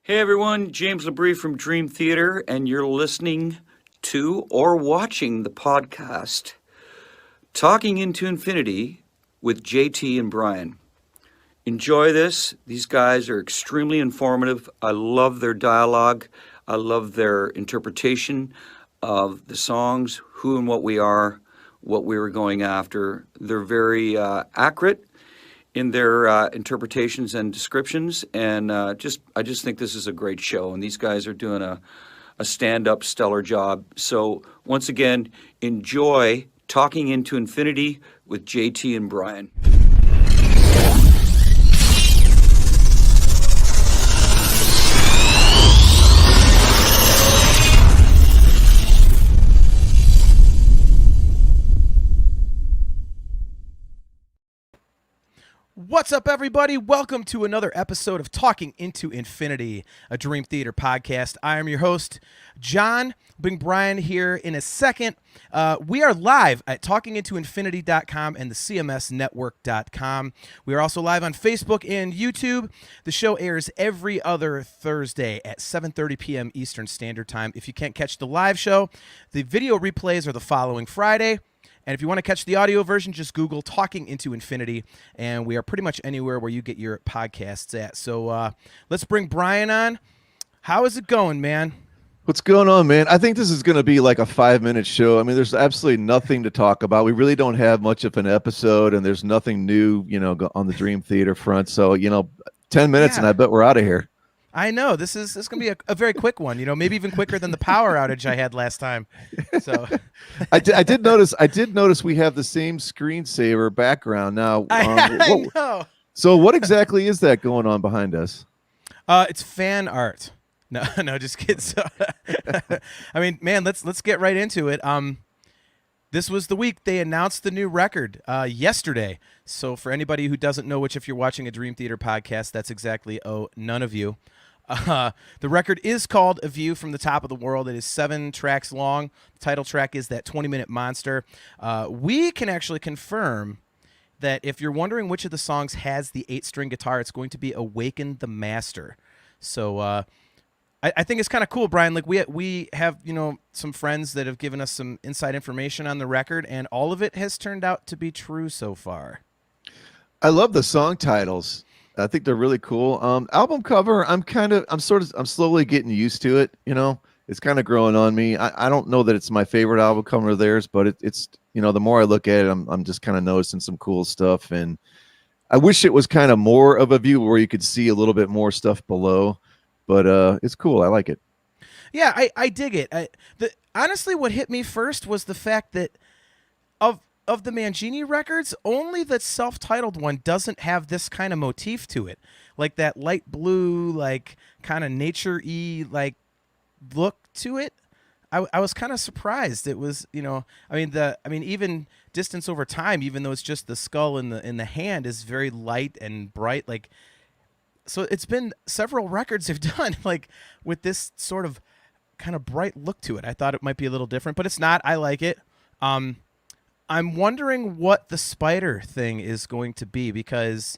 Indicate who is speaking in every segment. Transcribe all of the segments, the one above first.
Speaker 1: Hey everyone, James Labrie from Dream Theater, and you're listening to or watching the podcast Talking into Infinity with JT and Brian. Enjoy this. These guys are extremely informative. I love their dialogue. I love their interpretation of the songs, who and what we are, what we were going after. They're very accurate in their interpretations and descriptions, and I just think this is a great show, and these guys are doing a stand-up stellar job. So once again, enjoy Talking into Infinity with JT and Brian.
Speaker 2: What's up, everybody? Welcome to another episode of Talking into Infinity, a Dream Theater podcast. I am your host, John. Bring Brian here in a second. We are live at talkingintoinfinity.com and the cmsnetwork.com. We are also live on Facebook and YouTube. The show airs every other Thursday at 7:30 p.m. Eastern Standard Time. If you can't catch the live show, the video replays are the following Friday. And if you want to catch the audio version, just Google Talking into Infinity, and we are pretty much anywhere where you get your podcasts at. So let's bring Brian on. How is it going, man?
Speaker 3: What's going on, man? I think this is going to be like a 5-minute show. I mean, there's absolutely nothing to talk about. We really don't have much of an episode, and there's nothing new, on the Dream Theater front. So, 10 minutes, and I bet we're out of here.
Speaker 2: I know this is going to be a very quick one. Maybe even quicker than the power outage I had last time. So
Speaker 3: I did notice we have the same screensaver background now.
Speaker 2: I know.
Speaker 3: So what exactly is that going on behind us?
Speaker 2: It's fan art. No, just kidding. So, I mean, man, let's get right into it. This was the week they announced the new record yesterday. So for anybody who doesn't know, which if you're watching a Dream Theater podcast, that's exactly none of you. The record is called A View from the Top of the World. It is 7 tracks long. The title track is that 20-minute monster. We can actually confirm that if you're wondering which of the songs has the 8-string guitar, it's going to be Awaken the Master. So I think it's kind of cool, Brian. Like we have, some friends that have given us some inside information on the record, and all of it has turned out to be true so far.
Speaker 3: I love the song titles. I think they're really cool. Album cover, I'm slowly getting used to it. It's kind of growing on me. I don't know that it's my favorite album cover of theirs, but it's the more I look at it, I'm just kind of noticing some cool stuff. And I wish it was kind of more of a view where you could see a little bit more stuff below, but it's cool. I like it.
Speaker 2: Yeah, I dig it. Honestly, what hit me first was the fact that of the Mangini records, only the self-titled one doesn't have this kind of motif to it, like that light blue, like kind of nature-y like look to it. I was kind of surprised. It was, even Distance Over Time, even though it's just the skull in the hand, is very light and bright. Like, so it's been several records they've done like with this sort of kind of bright look to it. I thought it might be a little different, but it's not. I like it. I'm wondering what the spider thing is going to be, because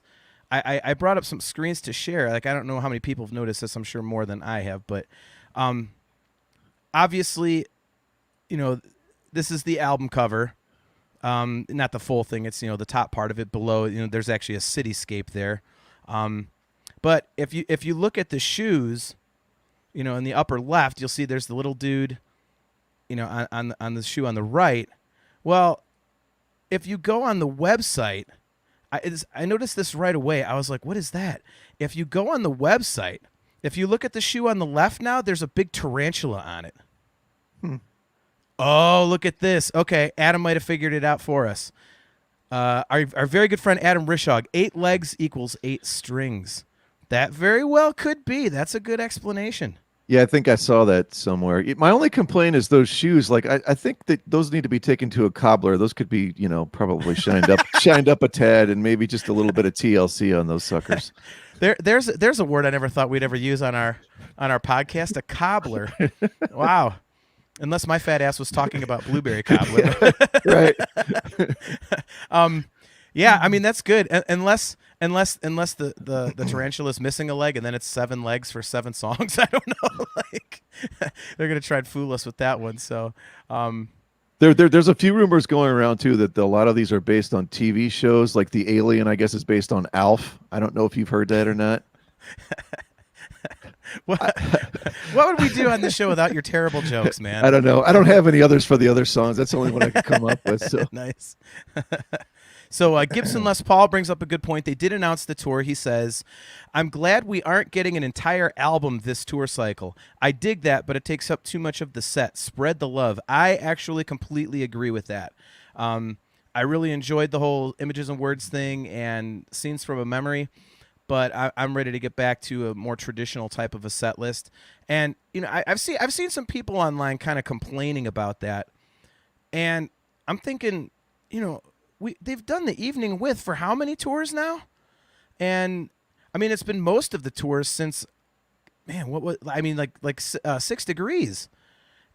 Speaker 2: I brought up some screens to share. Like, I don't know how many people have noticed this. I'm sure more than I have, but obviously, this is the album cover. Not the full thing. It's, the top part of it. Below, there's actually a cityscape there. But if you look at the shoes, in the upper left, you'll see there's the little dude, on the shoe on the right. Well, if you go on the website, I noticed this right away. I was like, what is that? If you go on the website, if you look at the shoe on the left now, there's a big tarantula on it. Oh, look at this. Okay, Adam might have figured it out for us. Our very good friend Adam Rishog, 8 legs equals 8 strings. That very well could be. That's a good explanation.
Speaker 3: Yeah, I think I saw that somewhere. My only complaint is those shoes. Like, I think that those need to be taken to a cobbler. Those could be, probably shined up a tad, and maybe just a little bit of TLC on those suckers.
Speaker 2: There's a word I never thought we'd ever use on our podcast. A cobbler. Wow. Unless my fat ass was talking about blueberry cobbler.
Speaker 3: Right.
Speaker 2: Yeah, I mean that's good. Unless the tarantula's missing a leg and then it's 7 legs for 7 songs. I don't know. Like they're gonna try and fool us with that one. So
Speaker 3: There's a few rumors going around too that a lot of these are based on TV shows, like the Alien, I guess, is based on Alf. I don't know if you've heard that or not.
Speaker 2: what, what would we do on this show without your terrible jokes, man?
Speaker 3: I don't know. I don't have any others for the other songs. That's the only one I could come up with. So
Speaker 2: Nice. So Gibson Les Paul brings up a good point. They did announce the tour. He says, "I'm glad we aren't getting an entire album this tour cycle. I dig that, but it takes up too much of the set. Spread the love." I actually completely agree with that. I really enjoyed the whole Images and Words thing and Scenes from a Memory, but I'm ready to get back to a more traditional type of a set list. And I've seen some people online kind of complaining about that, and I'm thinking, they've done the Evening With for how many tours now? And I mean, it's been most of the tours since, man, like 6 Degrees.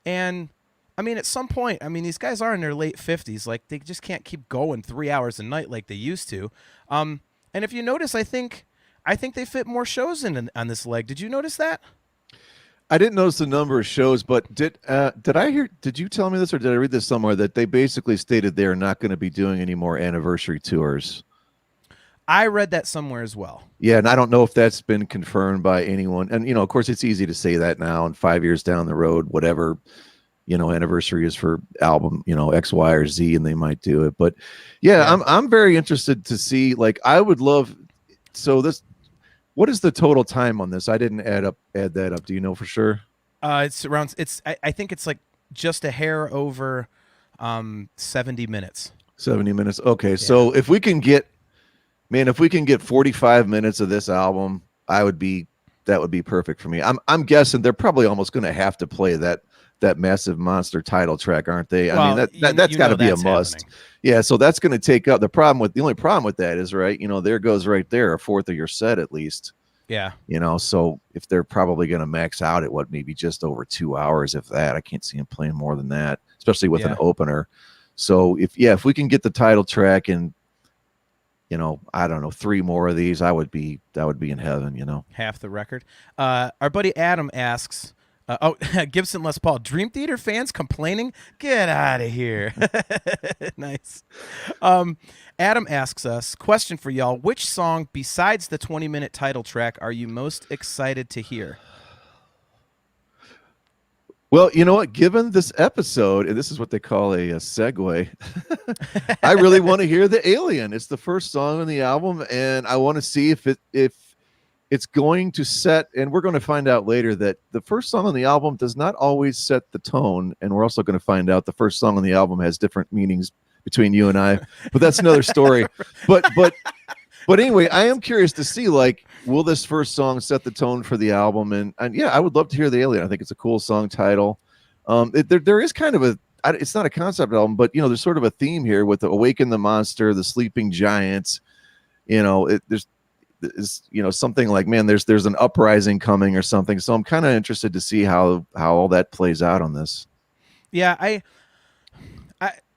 Speaker 2: And I mean, at some point, I mean, these guys are in their late 50s. Like, they just can't keep going 3 hours a night like they used to. And if you notice, I think they fit more shows in on this leg. Did you notice that?
Speaker 3: I didn't notice the number of shows, but did you tell me this, or did I read this somewhere that they basically stated they're not going to be doing any more anniversary tours?
Speaker 2: I read that somewhere as well.
Speaker 3: Yeah, and I don't know if that's been confirmed by anyone. And of course, it's easy to say that now, and 5 years down the road, whatever anniversary is for album, X, Y, or Z, and they might do it. But yeah. I'm very interested to see. Like, I would love. So this. What is the total time on this? I didn't add that up. Do you know for sure?
Speaker 2: It's around. I think it's like just a hair over 70 minutes.
Speaker 3: 70 minutes. Okay, yeah. So if we can get 45 minutes of this album, that would be perfect for me. I'm guessing they're probably almost going to have to play that Massive Monster title track, aren't they?
Speaker 2: Well,
Speaker 3: I mean, that's got to be a must.
Speaker 2: Happening.
Speaker 3: Yeah, so that's going to take up the only problem with that is, right, there goes right there a fourth of your set at least.
Speaker 2: Yeah.
Speaker 3: So if they're probably going to max out at maybe just over 2 hours, if that, I can't see them playing more than that, especially with an opener. So if we can get the title track and, I don't know, 3 more of these, that would be in heaven,
Speaker 2: Half the record. Our buddy Adam asks, Gibson Les Paul, Dream Theater fans complaining? Get out of here. Nice. Adam asks us, question for y'all, which song besides the 20-minute title track are you most excited to hear?
Speaker 3: Well, you know what? Given this episode, and this is what they call a segue, I really want to hear The Alien. It's the first song on the album, and I want to see if it's going to set, and we're going to find out later that the first song on the album does not always set the tone, and we're also going to find out the first song on the album has different meanings between you and I, but that's another story. But anyway, I am curious to see, like, will this first song set the tone for the album? And yeah, I would love to hear The Alien. I think it's a cool song title. There is kind of it's not a concept album, but there's sort of a theme here with the Awaken the Monster, the Sleeping Giants. There's something like, man, there's an uprising coming or something. So I'm kind of interested to see how all that plays out on this.
Speaker 2: Yeah,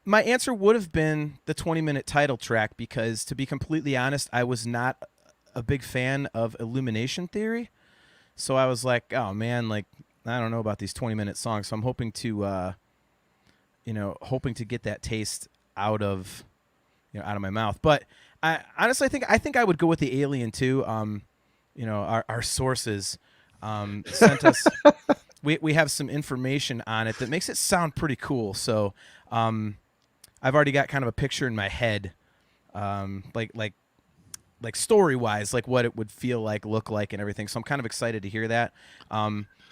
Speaker 2: my answer would have been the 20-minute title track because, to be completely honest, I was not a big fan of Illumination Theory. So I was like, oh man, like, I don't know about these 20-minute songs. So I'm hoping to get that taste out of my mouth. But I honestly think I would go with The Alien too. Our sources sent us. We have some information on it that makes it sound pretty cool. So I've already got kind of a picture in my head, like story wise, like what it would feel like, look like, and everything. So I'm kind of excited to hear that.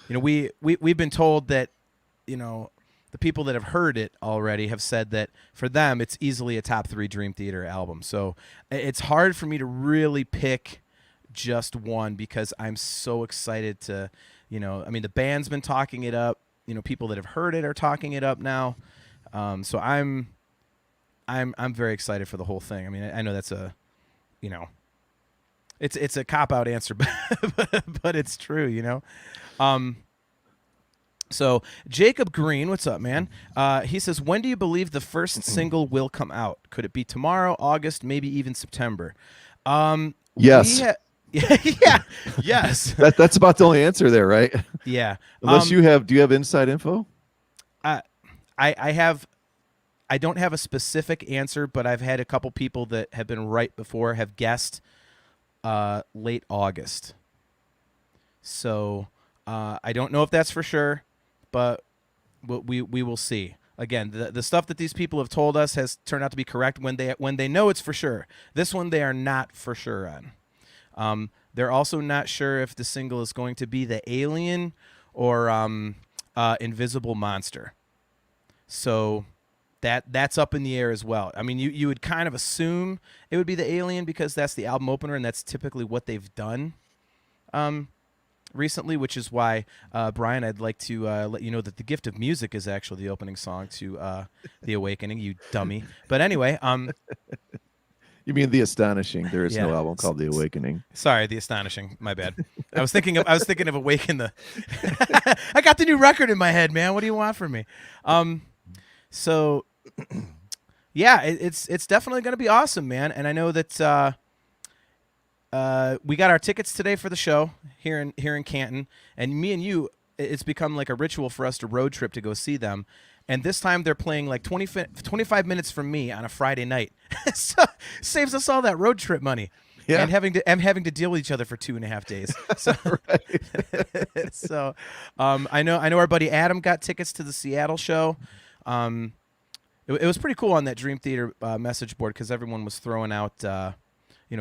Speaker 2: We've been told that the people that have heard it already have said that for them it's easily a top 3 Dream Theater album. So it's hard for me to really pick just one because I'm so excited to, the band's been talking it up. People that have heard it are talking it up now. So I'm very excited for the whole thing. I mean, I know that's it's a cop-out answer, but it's true, So Jacob Green, what's up, man? He says, when do you believe the first single will come out? Could it be tomorrow, August, maybe even September?
Speaker 3: Yes.
Speaker 2: Yeah. Yes.
Speaker 3: That's about the only answer there, right?
Speaker 2: Yeah.
Speaker 3: Unless do you have inside info?
Speaker 2: I don't have a specific answer, but I've had a couple people that have been right before have guessed late August. So I don't know if that's for sure, but we will see. Again, the stuff that these people have told us has turned out to be correct when they know it's for sure. This one they are not for sure on. They're also not sure if the single is going to be the Alien or Invisible Monster. So that's up in the air as well. I mean, you would kind of assume it would be the Alien because that's the album opener and that's typically what they've done recently, which is why, Brian, I'd like to let you know that The Gift of Music is actually the opening song to The Awakening, you dummy. But anyway,
Speaker 3: You mean The Astonishing? There is no
Speaker 2: Yeah.
Speaker 3: album called The Awakening.
Speaker 2: sorry, The Astonishing. My bad. I was thinking of Awaken the. I got the new record in my head, man. What do you want from me? So, yeah, it's definitely going to be awesome, man. And I know that we got our tickets today for the show here in Canton, and me and you, it's become like a ritual for us to road trip to go see them. And this time they're playing like 25 minutes from me on a Friday night, so saves us all that road trip money.
Speaker 3: Yeah.
Speaker 2: And having to deal with each other for 2.5 days. So, so I know our buddy Adam got tickets to the Seattle show. It was pretty cool on that Dream Theater message board because everyone was throwing out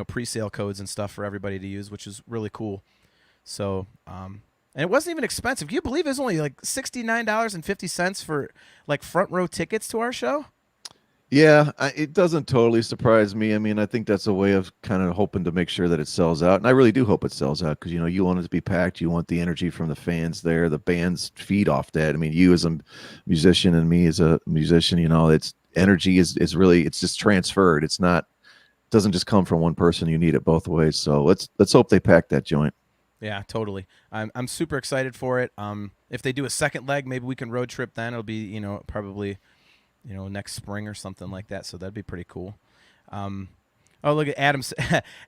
Speaker 2: pre-sale codes and stuff for everybody to use, which is really cool. So and it wasn't even expensive. Can you believe it was only like $69.50 for like front row tickets to our show?
Speaker 3: Yeah, it doesn't totally surprise me. I mean, I think that's a way of kind of hoping to make sure that it sells out. And I really do hope it sells out because, you want it to be packed. You want the energy from the fans there. The bands feed off that. I mean, you as a musician and me as a musician, it's energy is really, it's just transferred. It doesn't just come from one person. You need it both ways. So let's hope they pack that joint.
Speaker 2: Yeah, totally. I'm super excited for it. If they do a second leg, maybe we can road trip then. It'll be, probably, next spring or something like that. So that'd be pretty cool. Oh, look at Adam's.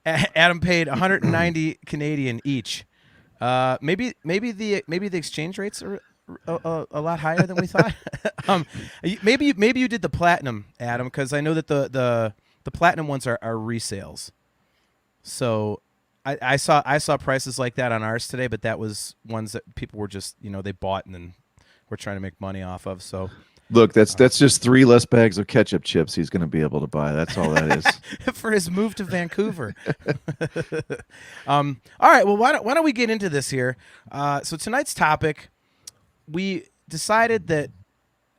Speaker 2: Adam paid 190 Canadian each. Maybe the exchange rates are a lot higher than we thought. Maybe you did the platinum, Adam, because I know that the platinum ones are resales. So I saw prices like that on ours today, but that was ones that people were just they bought and then we're trying to make money off of. So.
Speaker 3: Look, that's just 3 less bags of ketchup chips he's going to be able to buy. That's all that is.
Speaker 2: For his move to Vancouver. All right, well, why don't we get into this here? So tonight's topic, we decided that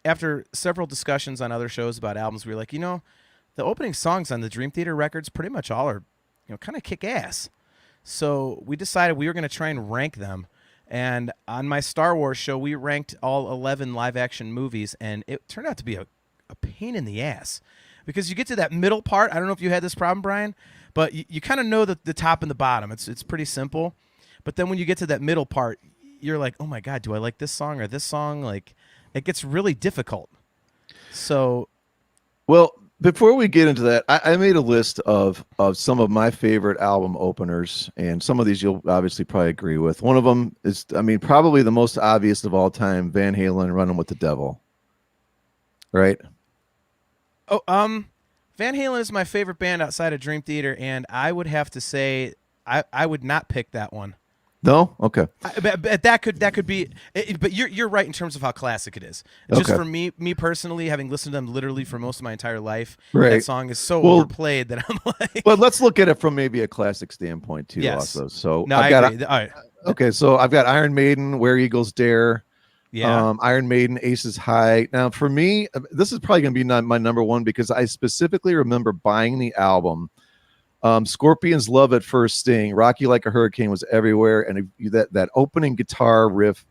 Speaker 2: after several discussions on other shows about albums, we were like, the opening songs on the Dream Theater records pretty much all are, kind of kick ass. So we decided we were going to try and rank them. And on my Star Wars show, we ranked all 11 live-action movies, and it turned out to be a pain in the ass. Because you get to that middle part, I don't know if you had this problem, Brian, but you kind of know the top and the bottom. It's pretty simple. But then when you get to that middle part, you're like, oh, my God, do I like this song or this song? Like, it gets really difficult. So...
Speaker 3: Well, before we get into that, I made a list of some of my favorite album openers, and some of these you'll obviously probably agree with. One of them is, probably the most obvious of all time, Van Halen, Running with the Devil. Right?
Speaker 2: Oh, Van Halen is my favorite band outside of Dream Theater, and I would have to say I would not pick that one.
Speaker 3: No? Okay.
Speaker 2: But that could be. But you're right in terms of how classic it is. Just
Speaker 3: Okay.
Speaker 2: for me personally, having listened to them literally for most of my entire life,
Speaker 3: Right.
Speaker 2: that song is so
Speaker 3: Well-
Speaker 2: overplayed that I'm like.
Speaker 3: But let's look at it from maybe a classic standpoint too.
Speaker 2: Yes.
Speaker 3: Also, so
Speaker 2: No,
Speaker 3: I've
Speaker 2: I
Speaker 3: got
Speaker 2: agree. All right.
Speaker 3: okay. So I've got Iron Maiden, Where Eagles Dare.
Speaker 2: Yeah.
Speaker 3: Iron Maiden, Aces High. Now, for me, this is probably going to be my number one because I specifically remember buying the album. Scorpions' Love at First Sting, Rock You Like a Hurricane was everywhere, and that opening guitar riff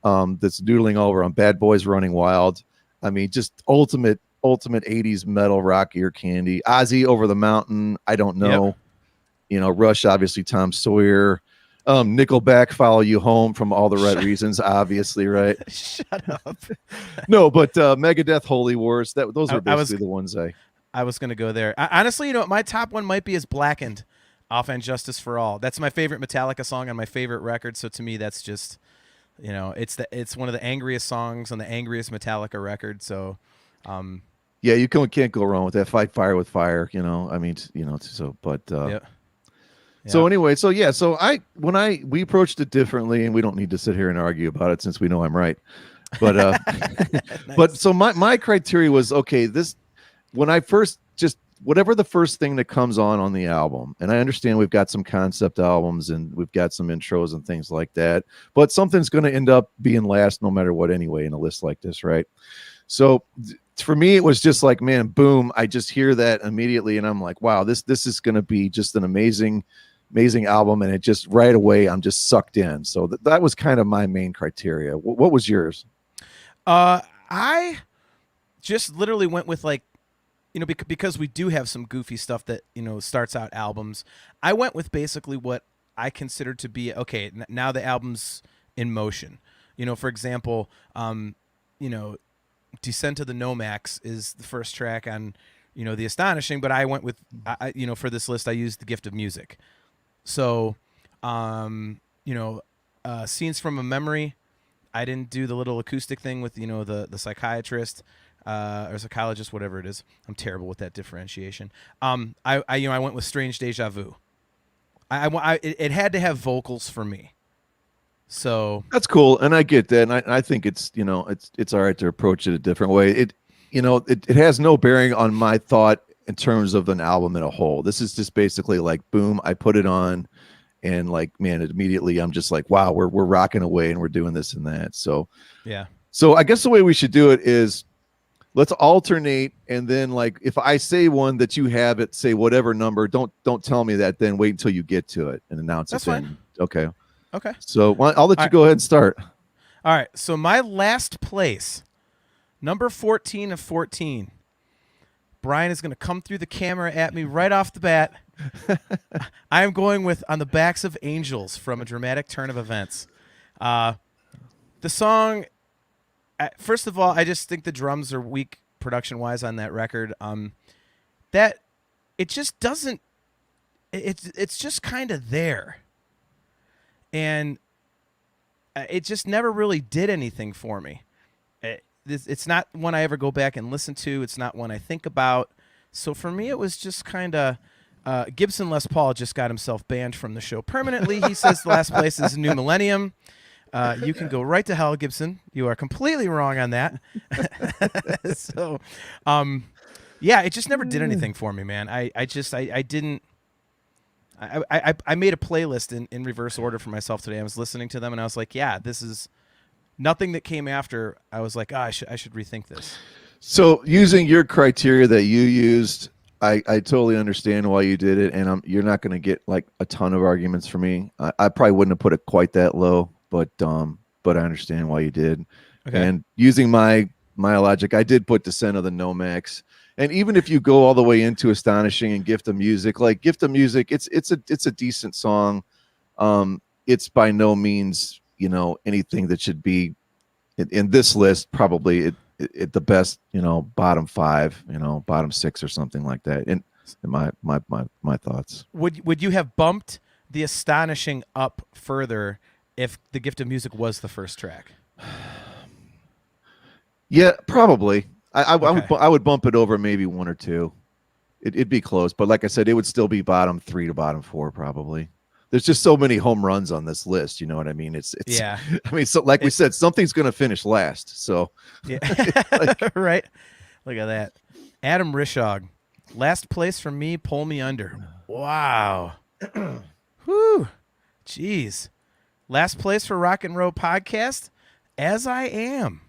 Speaker 3: that's doodling over on Bad Boys Running Wild. Just ultimate 80s metal rock ear candy. Ozzy, Over the Mountain, I don't know.
Speaker 2: Yep.
Speaker 3: Rush, obviously Tom Sawyer. Nickelback, Follow You Home, from All the Right Reasons, obviously, right?
Speaker 2: Shut up.
Speaker 3: No, but Megadeth, Holy Wars, those are
Speaker 2: I was
Speaker 3: basically the ones
Speaker 2: I was gonna go there. Honestly, my top one might be is Blackened, off And Justice for All. That's my favorite Metallica song on my favorite record. So to me, that's just, it's one of the angriest songs on the angriest Metallica record. So,
Speaker 3: yeah, you can't go wrong with that. Fight fire with fire, I mean, so, but
Speaker 2: yeah.
Speaker 3: so anyway, so yeah, so we approached it differently, and we don't need to sit here and argue about it since we know I'm right. But
Speaker 2: Nice.
Speaker 3: but so my criteria was, okay, when I first, just whatever the first thing that comes on the album, and I understand we've got some concept albums and we've got some intros and things like that, but something's going to end up being last no matter what anyway in a list like this, right? So for me, it was just like, man, boom, I just hear that immediately, and I'm like, wow, this is going to be just an amazing album, and it just right away I'm just sucked in. So that was kind of my main criteria. What was yours?
Speaker 2: I just literally went with, like, because we do have some goofy stuff that starts out albums. I went with basically what I considered to be, okay, now the album's in motion. For example, Descent of the Nomax is the first track on The Astonishing, but I went with for this list I used The Gift of Music. So Scenes from a Memory, I didn't do the little acoustic thing with the psychiatrist or psychologist, whatever it is. I'm terrible with that differentiation. I went with Strange Deja Vu. It had to have vocals for me. So
Speaker 3: that's cool, and I get that, and I think it's it's all right to approach it a different way. It has no bearing on my thought in terms of an album in a whole. This is just basically like, boom, I put it on, and like, man, immediately I'm just like, wow, we're rocking away and we're doing this and that. So
Speaker 2: yeah.
Speaker 3: So I guess the way we should do it is, let's alternate, and then, like, if I say one that you have it, say whatever number, don't tell me that, then wait until you get to it and announce
Speaker 2: That's
Speaker 3: it.
Speaker 2: fine.
Speaker 3: Okay.
Speaker 2: Okay.
Speaker 3: So I'll let you go ahead and start.
Speaker 2: All right. So my last place, number 14 of 14. Brian is going to come through the camera at me right off the bat. I am going with On the Backs of Angels from A Dramatic Turn of Events. The song, first of all, I just think the drums are weak production-wise on that record. That it just doesn't. It's just kind of there, and it just never really did anything for me. It's not one I ever go back and listen to. It's not one I think about. So for me, it was just kind of. Gibson Les Paul just got himself banned from the show permanently. He says the last place is New Millennium. You can go right to hell, Gibson. You are completely wrong on that. So, yeah, it just never did anything for me, man. I didn't. I made a playlist in reverse order for myself today. I was listening to them, and I was like, yeah, this is nothing that came after. I was like, I should rethink this.
Speaker 3: So using your criteria that you used, I totally understand why you did it, and you're not going to get like a ton of arguments from me. I probably wouldn't have put it quite that low, but I understand why you did. Okay. And using my logic, I did put Descent of the Nomax. And even if you go all the way into Astonishing and Gift of Music, like Gift of Music, it's a decent song. It's by no means anything that should be in this list. Probably it the best, bottom 5, bottom 6 or something like that. In my thoughts.
Speaker 2: Would you have bumped the Astonishing up further if the Gift of Music was the first track?
Speaker 3: Yeah, probably. I would bump it over maybe 1 or 2. It'd be close, but like I said, it would still be bottom 3 to bottom 4 probably. There's just so many home runs on this list, you know what I mean? It's yeah. I mean, so like we said, something's going to finish last. So
Speaker 2: yeah, right. Look at that, Adam Rishog, last place for me. Pull Me Under. Wow. Whoo. Jeez. Last place for Rock and Roll Podcast. As I Am.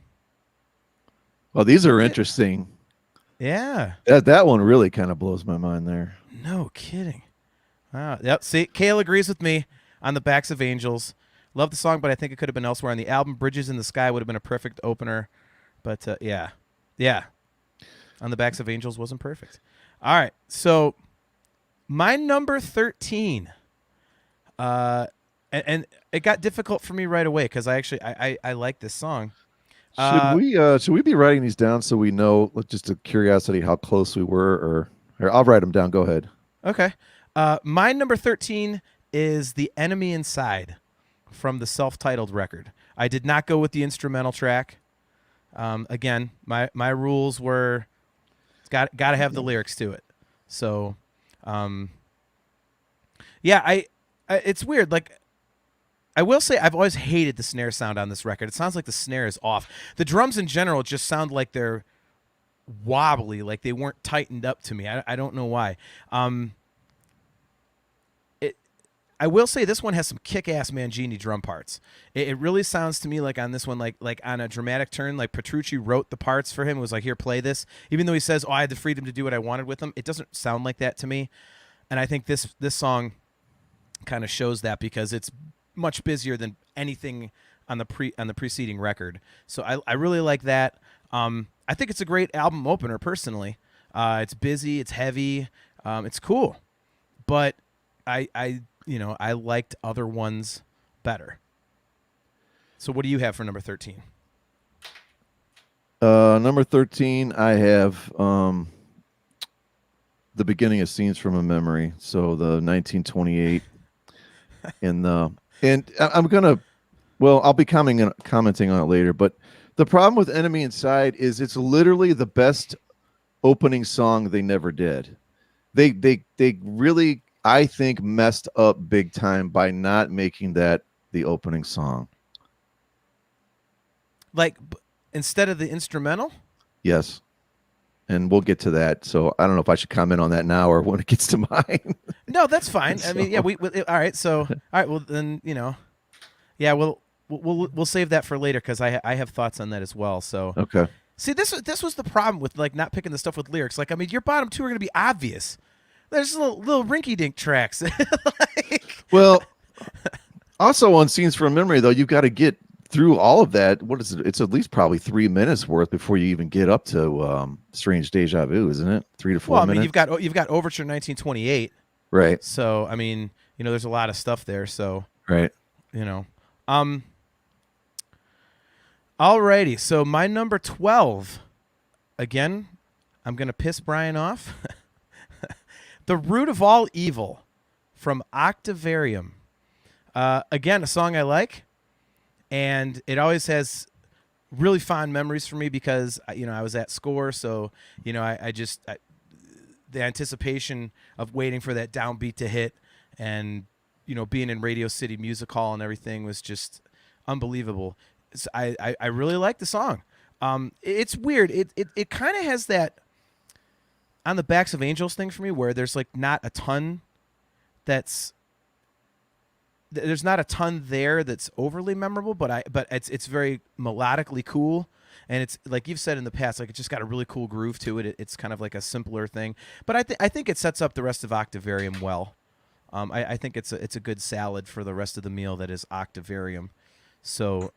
Speaker 3: Well, these are interesting.
Speaker 2: Yeah.
Speaker 3: That one really kind of blows my mind there.
Speaker 2: No kidding. Wow. Yep. See, Kale agrees with me on The Backs of Angels. Love the song, but I think it could have been elsewhere on the album. Bridges in the Sky would have been a perfect opener. But, yeah. On The Backs of Angels wasn't perfect. All right. So, my number 13. And it got difficult for me right away because I like this song.
Speaker 3: Should
Speaker 2: Uh,
Speaker 3: we be writing these down so we know, like, just a curiosity, how close we were, or here, I'll write them down. Go ahead.
Speaker 2: okay. My number 13 is The Enemy Inside from the self-titled record. I did not go with the instrumental track. Again, my rules were it's got to have the lyrics to it. So, um, yeah, it's weird. Like I will say, I've always hated the snare sound on this record. It sounds like the snare is off. The drums in general just sound like they're wobbly, like they weren't tightened up to me. I don't know why. I will say this one has some kick-ass Mangini drum parts. It really sounds to me like on this one, like on a dramatic turn, like Petrucci wrote the parts for him. It was like, here, play this. Even though he says, "Oh, I had the freedom to do what I wanted with them," it doesn't sound like that to me. And I think this song kind of shows that because it's much busier than anything on the preceding record. So I really like that. I think it's a great album opener personally. It's busy, it's heavy, it's cool, but I liked other ones better. So what do you have for number 13?
Speaker 3: Number 13, I have the beginning of Scenes from a Memory. So the 1928, I'm gonna, well, I'll be commenting on it later. But the problem with Enemy Inside is it's literally the best opening song they never did. They really, I think, messed up big time by not making that the opening song.
Speaker 2: Like instead of the instrumental?
Speaker 3: Yes. And we'll get to that. So I don't know if I should comment on that now or when it gets to mine.
Speaker 2: No, that's fine.
Speaker 3: So-
Speaker 2: I mean, yeah, we all right. So all right, well then, yeah, we'll save that for later because I have thoughts on that as well. So
Speaker 3: Okay.
Speaker 2: see, this was the problem with like not picking the stuff with lyrics. Like, I mean, your bottom two are gonna be obvious. There's little rinky-dink tracks.
Speaker 3: Well, also on Scenes from Memory, though, you've got to get through all of that. What is it? It's at least probably 3 minutes worth before you even get up to Strange Deja Vu, isn't it? 3 to 4
Speaker 2: Well, I
Speaker 3: minutes.
Speaker 2: mean, you've got Overture 1928.
Speaker 3: Right.
Speaker 2: So I mean, there's a lot of stuff there. So
Speaker 3: Right.
Speaker 2: Alrighty. So my number 12. Again, I'm gonna piss Brian off. The Root of All Evil from Octavarium. Again, a song I like, and it always has really fond memories for me because I was at Score, so I the anticipation of waiting for that downbeat to hit, and being in Radio City Music Hall and everything was just unbelievable. I really like the song. It's weird. It kind of has that On the Backs of Angels thing for me, where there's like not a ton there's not a ton there that's overly memorable, but it's very melodically cool, and it's like you've said in the past, like it's just got a really cool groove to it. It's kind of like a simpler thing, but I think it sets up the rest of Octavarium well. I think it's a good salad for the rest of the meal that is Octavarium. So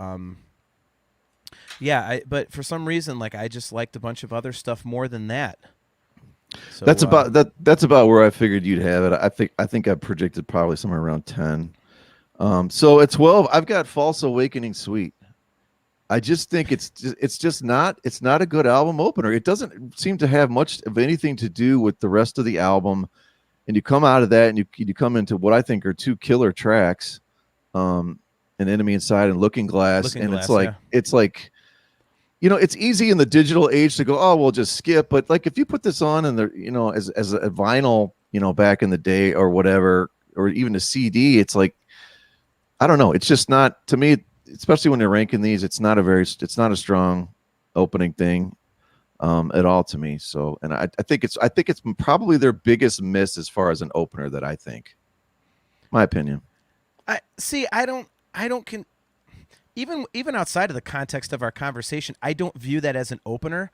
Speaker 2: yeah, but for some reason, like I just liked a bunch of other stuff more than that. So,
Speaker 3: That's about That's about where I figured you'd have it. I think I predicted probably somewhere around 10. So at 12, I've got False Awakening Suite. I just think it's just not a good album opener. It doesn't seem to have much of anything to do with the rest of the album. And you come out of that and you come into what I think are two killer tracks, An Enemy Inside and Looking Glass. It's like it's easy in the digital age to go, oh, we'll just skip. But like if you put this on and as a vinyl, back in the day or whatever, or even a CD, it's like, I don't know. It's just not, to me, especially when they're ranking these, it's not a strong opening thing at all to me. So, and I think it's probably their biggest miss as far as an opener that I think, my opinion.
Speaker 2: Even outside of the context of our conversation, I don't view that as an opener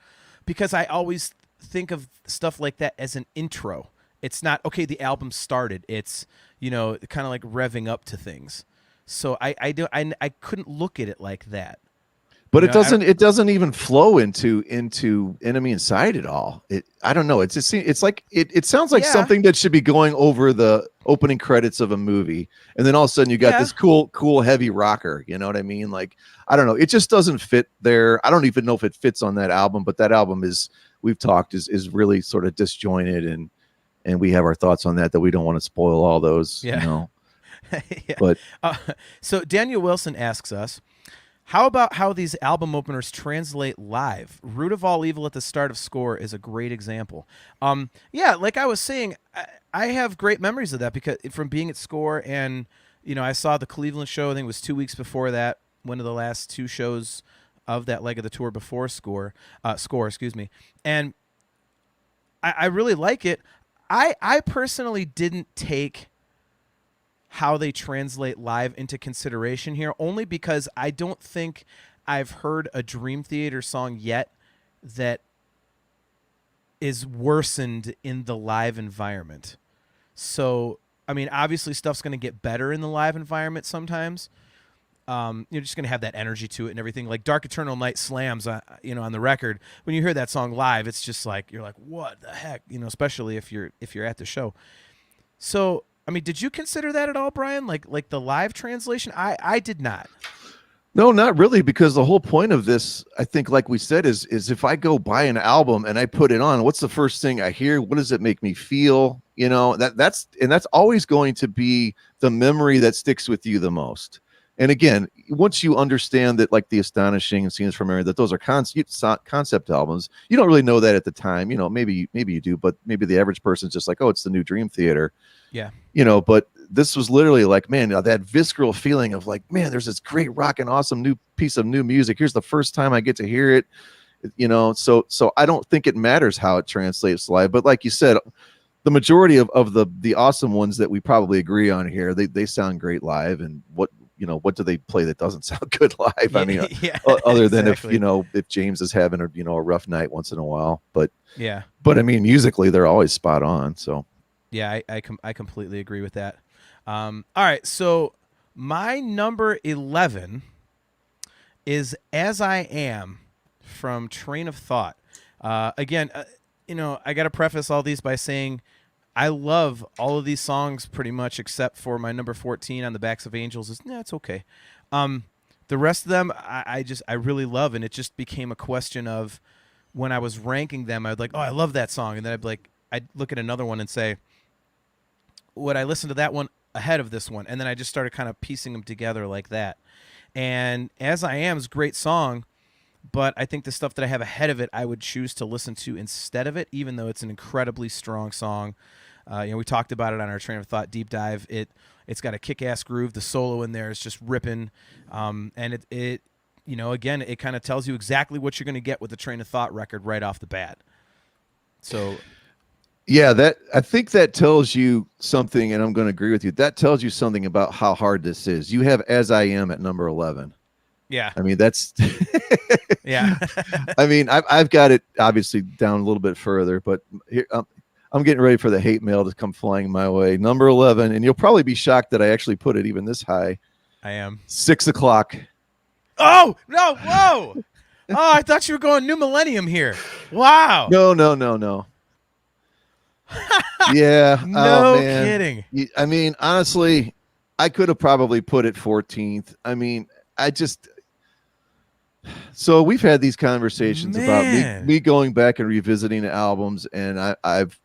Speaker 2: because I always think of stuff like that as an intro. It's not, okay, the album started. It's, kind of like revving up to things. So I couldn't look at it like that.
Speaker 3: But
Speaker 2: You know,
Speaker 3: it doesn't even flow into Enemy Inside at all. I don't know. It's like it sounds like
Speaker 2: Yeah.
Speaker 3: something that should be going over the opening credits of a movie, and then all of a sudden you got
Speaker 2: Yeah.
Speaker 3: this cool heavy rocker. You know what I mean? Like, I don't know. It just doesn't fit there. I don't even know if it fits on that album, but that album we've talked is really sort of disjointed, and we have our thoughts on that we don't want to spoil all those.
Speaker 2: Yeah.
Speaker 3: You know.
Speaker 2: Yeah.
Speaker 3: But
Speaker 2: So Daniel Wilson asks us, how about how these album openers translate live? Root of All Evil at the start of Score is a great example. Yeah, like I was saying, I have great memories of that because from being at Score, and I saw the Cleveland show. I think it was 2 weeks before that, one of the last two shows of that leg of the tour before Score, excuse me, and I really like it. I personally didn't take how they translate live into consideration here, only because I don't think I've heard a Dream Theater song yet that is worsened in the live environment. So, I mean, obviously stuff's going to get better in the live environment sometimes. You're just going to have that energy to it and everything. Like Dark Eternal Night slams, on the record. When you hear that song live, it's just like, you're like, what the heck? Especially if you're at the show. So, I mean, did you consider that at all, Brian? Like the live translation? I did not.
Speaker 3: no, not really, because the whole point of this, I think, like we said, is if I go buy an album and I put it on, what's the first thing I hear? What does it make me feel? That's always going to be the memory that sticks with you the most. And again, once you understand that, like The Astonishing and Scenes from Mary, that those are concept albums, you don't really know that at the time. Maybe you do, but maybe the average person's just like, oh, it's the new Dream Theater.
Speaker 2: Yeah.
Speaker 3: But this was literally like, man, that visceral feeling of like, man, there's this great rockin' awesome new piece of new music. Here's the first time I get to hear it. So I don't think it matters how it translates live. But like you said, the majority of the awesome ones that we probably agree on here, they sound great live. And what do they play that doesn't sound good live? I mean,
Speaker 2: yeah,
Speaker 3: other than
Speaker 2: exactly.
Speaker 3: if James is having a rough night once in a while, but
Speaker 2: Yeah.
Speaker 3: I mean, musically they're always spot on. So
Speaker 2: Yeah, I completely agree with that. All right, so my number 11 is As I Am from Train of Thought. Again, I got to preface all these by saying I love all of these songs pretty much, except for my number 14 on the Backs of Angels. It's okay. The rest of them I really love, and it just became a question of when I was ranking them, I'd like, oh, I love that song, and then I'd look at another one and say, would I listen to that one ahead of this one? And then I just started kind of piecing them together like that. And As I Am is a great song, but I think the stuff that I have ahead of it, I would choose to listen to instead of it, even though it's an incredibly strong song. We talked about it on our Train of Thought deep dive. It's got a kick-ass groove. The solo in there is just ripping, and it again, it kind of tells you exactly what you're going to get with the Train of Thought record right off the bat. So.
Speaker 3: Yeah, I think that tells you something, and I'm going to agree with you. That tells you something about how hard this is. You have As I Am at number 11.
Speaker 2: Yeah.
Speaker 3: I mean, that's
Speaker 2: yeah.
Speaker 3: I mean, I've got it obviously down a little bit further, but here, I'm getting ready for the hate mail to come flying my way. Number 11, and you'll probably be shocked that I actually put it even this high.
Speaker 2: I am.
Speaker 3: 6 o'clock.
Speaker 2: Oh, no. Whoa. Oh, I thought you were going New Millennium here. Wow.
Speaker 3: No. Yeah.
Speaker 2: No
Speaker 3: oh, man.
Speaker 2: kidding.
Speaker 3: I mean, honestly, I could have probably put it 14th. I mean, so we've had these conversations about me going back and revisiting albums, and I've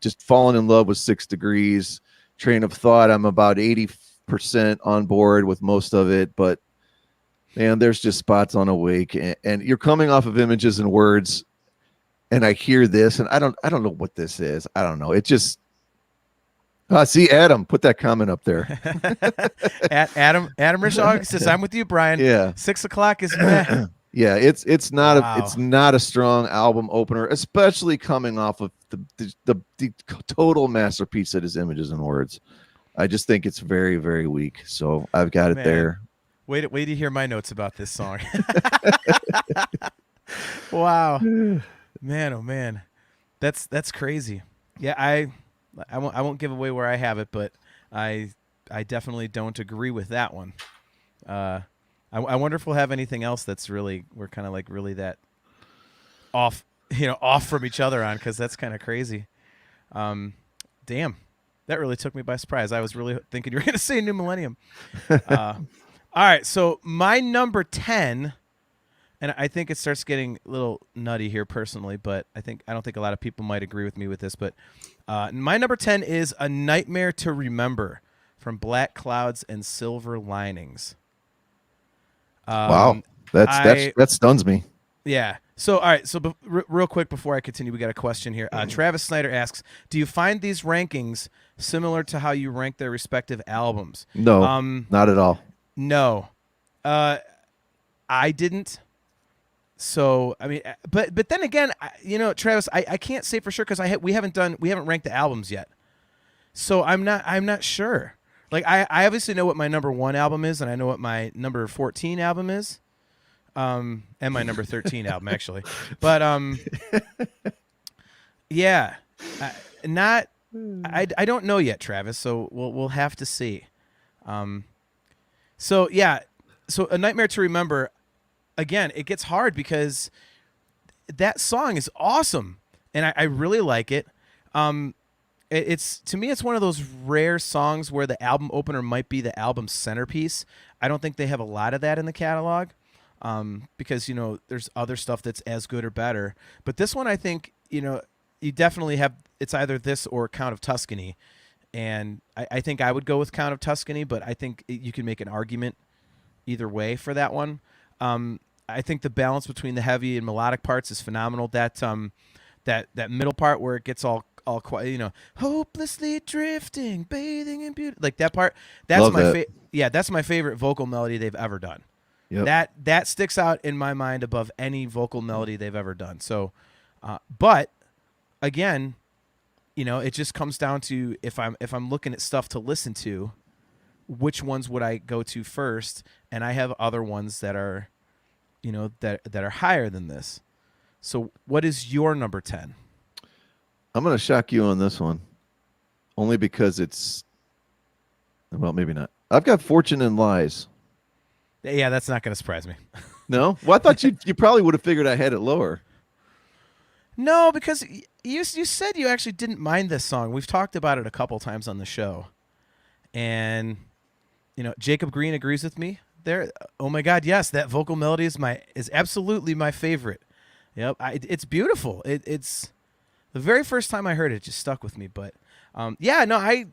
Speaker 3: just fallen in love with 6 Degrees. Train of Thought, I'm about 80% on board with most of it, but man, there's just spots on Awake, and you're coming off of Images and Words, and I hear this, and I don't know what this is. I don't know. It just see, Adam, put that comment up there.
Speaker 2: Adam Rishaw says, "I'm with you, Brian."
Speaker 3: Yeah,
Speaker 2: 6 o'clock is meh.
Speaker 3: Yeah, it's not
Speaker 2: Wow.
Speaker 3: it's not a strong album opener, especially coming off of the total masterpiece that is Images and Words. I just think it's very, very weak. So I've got it there.
Speaker 2: Wait to hear my notes about this song. Wow. Man, oh man, that's crazy. Yeah, I won't give away where I have it, but I definitely don't agree with that one. I wonder if we'll have anything else that's really we're kind of like really that off, off from each other on, because that's kind of crazy. Damn, that really took me by surprise. I was really thinking you were going to say New Millennium. All right, so my number 10, and I think it starts getting a little nutty here personally, but I don't think a lot of people might agree with me with this, but my number 10 is A Nightmare to Remember from Black Clouds and Silver Linings.
Speaker 3: Wow, that stuns me.
Speaker 2: Yeah. So, all right. So, real quick before I continue, we got a question here. Travis Snyder asks, "Do you find these rankings similar to how you rank their respective albums?"
Speaker 3: No, not at all.
Speaker 2: No, I didn't. So, I mean, but then again, Travis, I can't say for sure because we haven't ranked the albums yet. So I'm not sure. Like I obviously know what my number 1 album is, and I know what my number 14 album is. And my number 13 album actually, but yeah, I don't know yet, Travis. So we'll have to see. So yeah, so A Nightmare to Remember. Again, it gets hard because that song is awesome, and I really like it. It's to me, it's one of those rare songs where the album opener might be the album's centerpiece. I don't think they have a lot of that in the catalog. Because there's other stuff that's as good or better, but this one I think you definitely have. It's either this or Count of Tuscany, and I think I would go with Count of Tuscany, but I think you can make an argument either way for that one. I think the balance between the heavy and melodic parts is phenomenal. That middle part where it gets all quiet, hopelessly drifting, bathing in beauty, like that part. That's that's my favorite vocal melody they've ever done. Yep. That sticks out in my mind above any vocal melody they've ever done. So, but again, it just comes down to if I'm looking at stuff to listen to, which ones would I go to first? And I have other ones that are, that are higher than this. So, what is your number 10?
Speaker 3: I'm going to shock you on this one, only because well, maybe not. I've got Fortune and Lies.
Speaker 2: Yeah, that's not going to surprise me.
Speaker 3: No? Well, I thought you probably would have figured I had it lower.
Speaker 2: No, because you said you actually didn't mind this song. We've talked about it a couple times on the show. And, Jacob Green agrees with me there. Oh, my God, yes, that vocal melody is absolutely my favorite. Yep, it's beautiful. It's the very first time I heard it, it just stuck with me. But, yeah, no,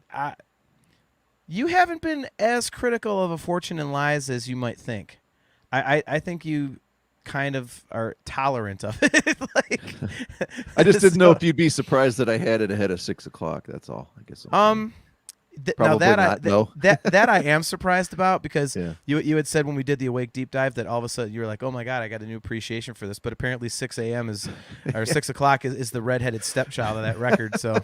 Speaker 2: you haven't been as critical of A Fortune and Lies as you might think. I think you kind of are tolerant of it.
Speaker 3: I just didn't know if you'd be surprised that I had it ahead of 6 o'clock. That's all. I guess. Probably not. No.
Speaker 2: that I am surprised about because you had said when we did the Awake Deep Dive that all of a sudden you were like, oh my God, I got a new appreciation for this. But apparently 6 a.m. or 6 o'clock is the redheaded stepchild of that record. So.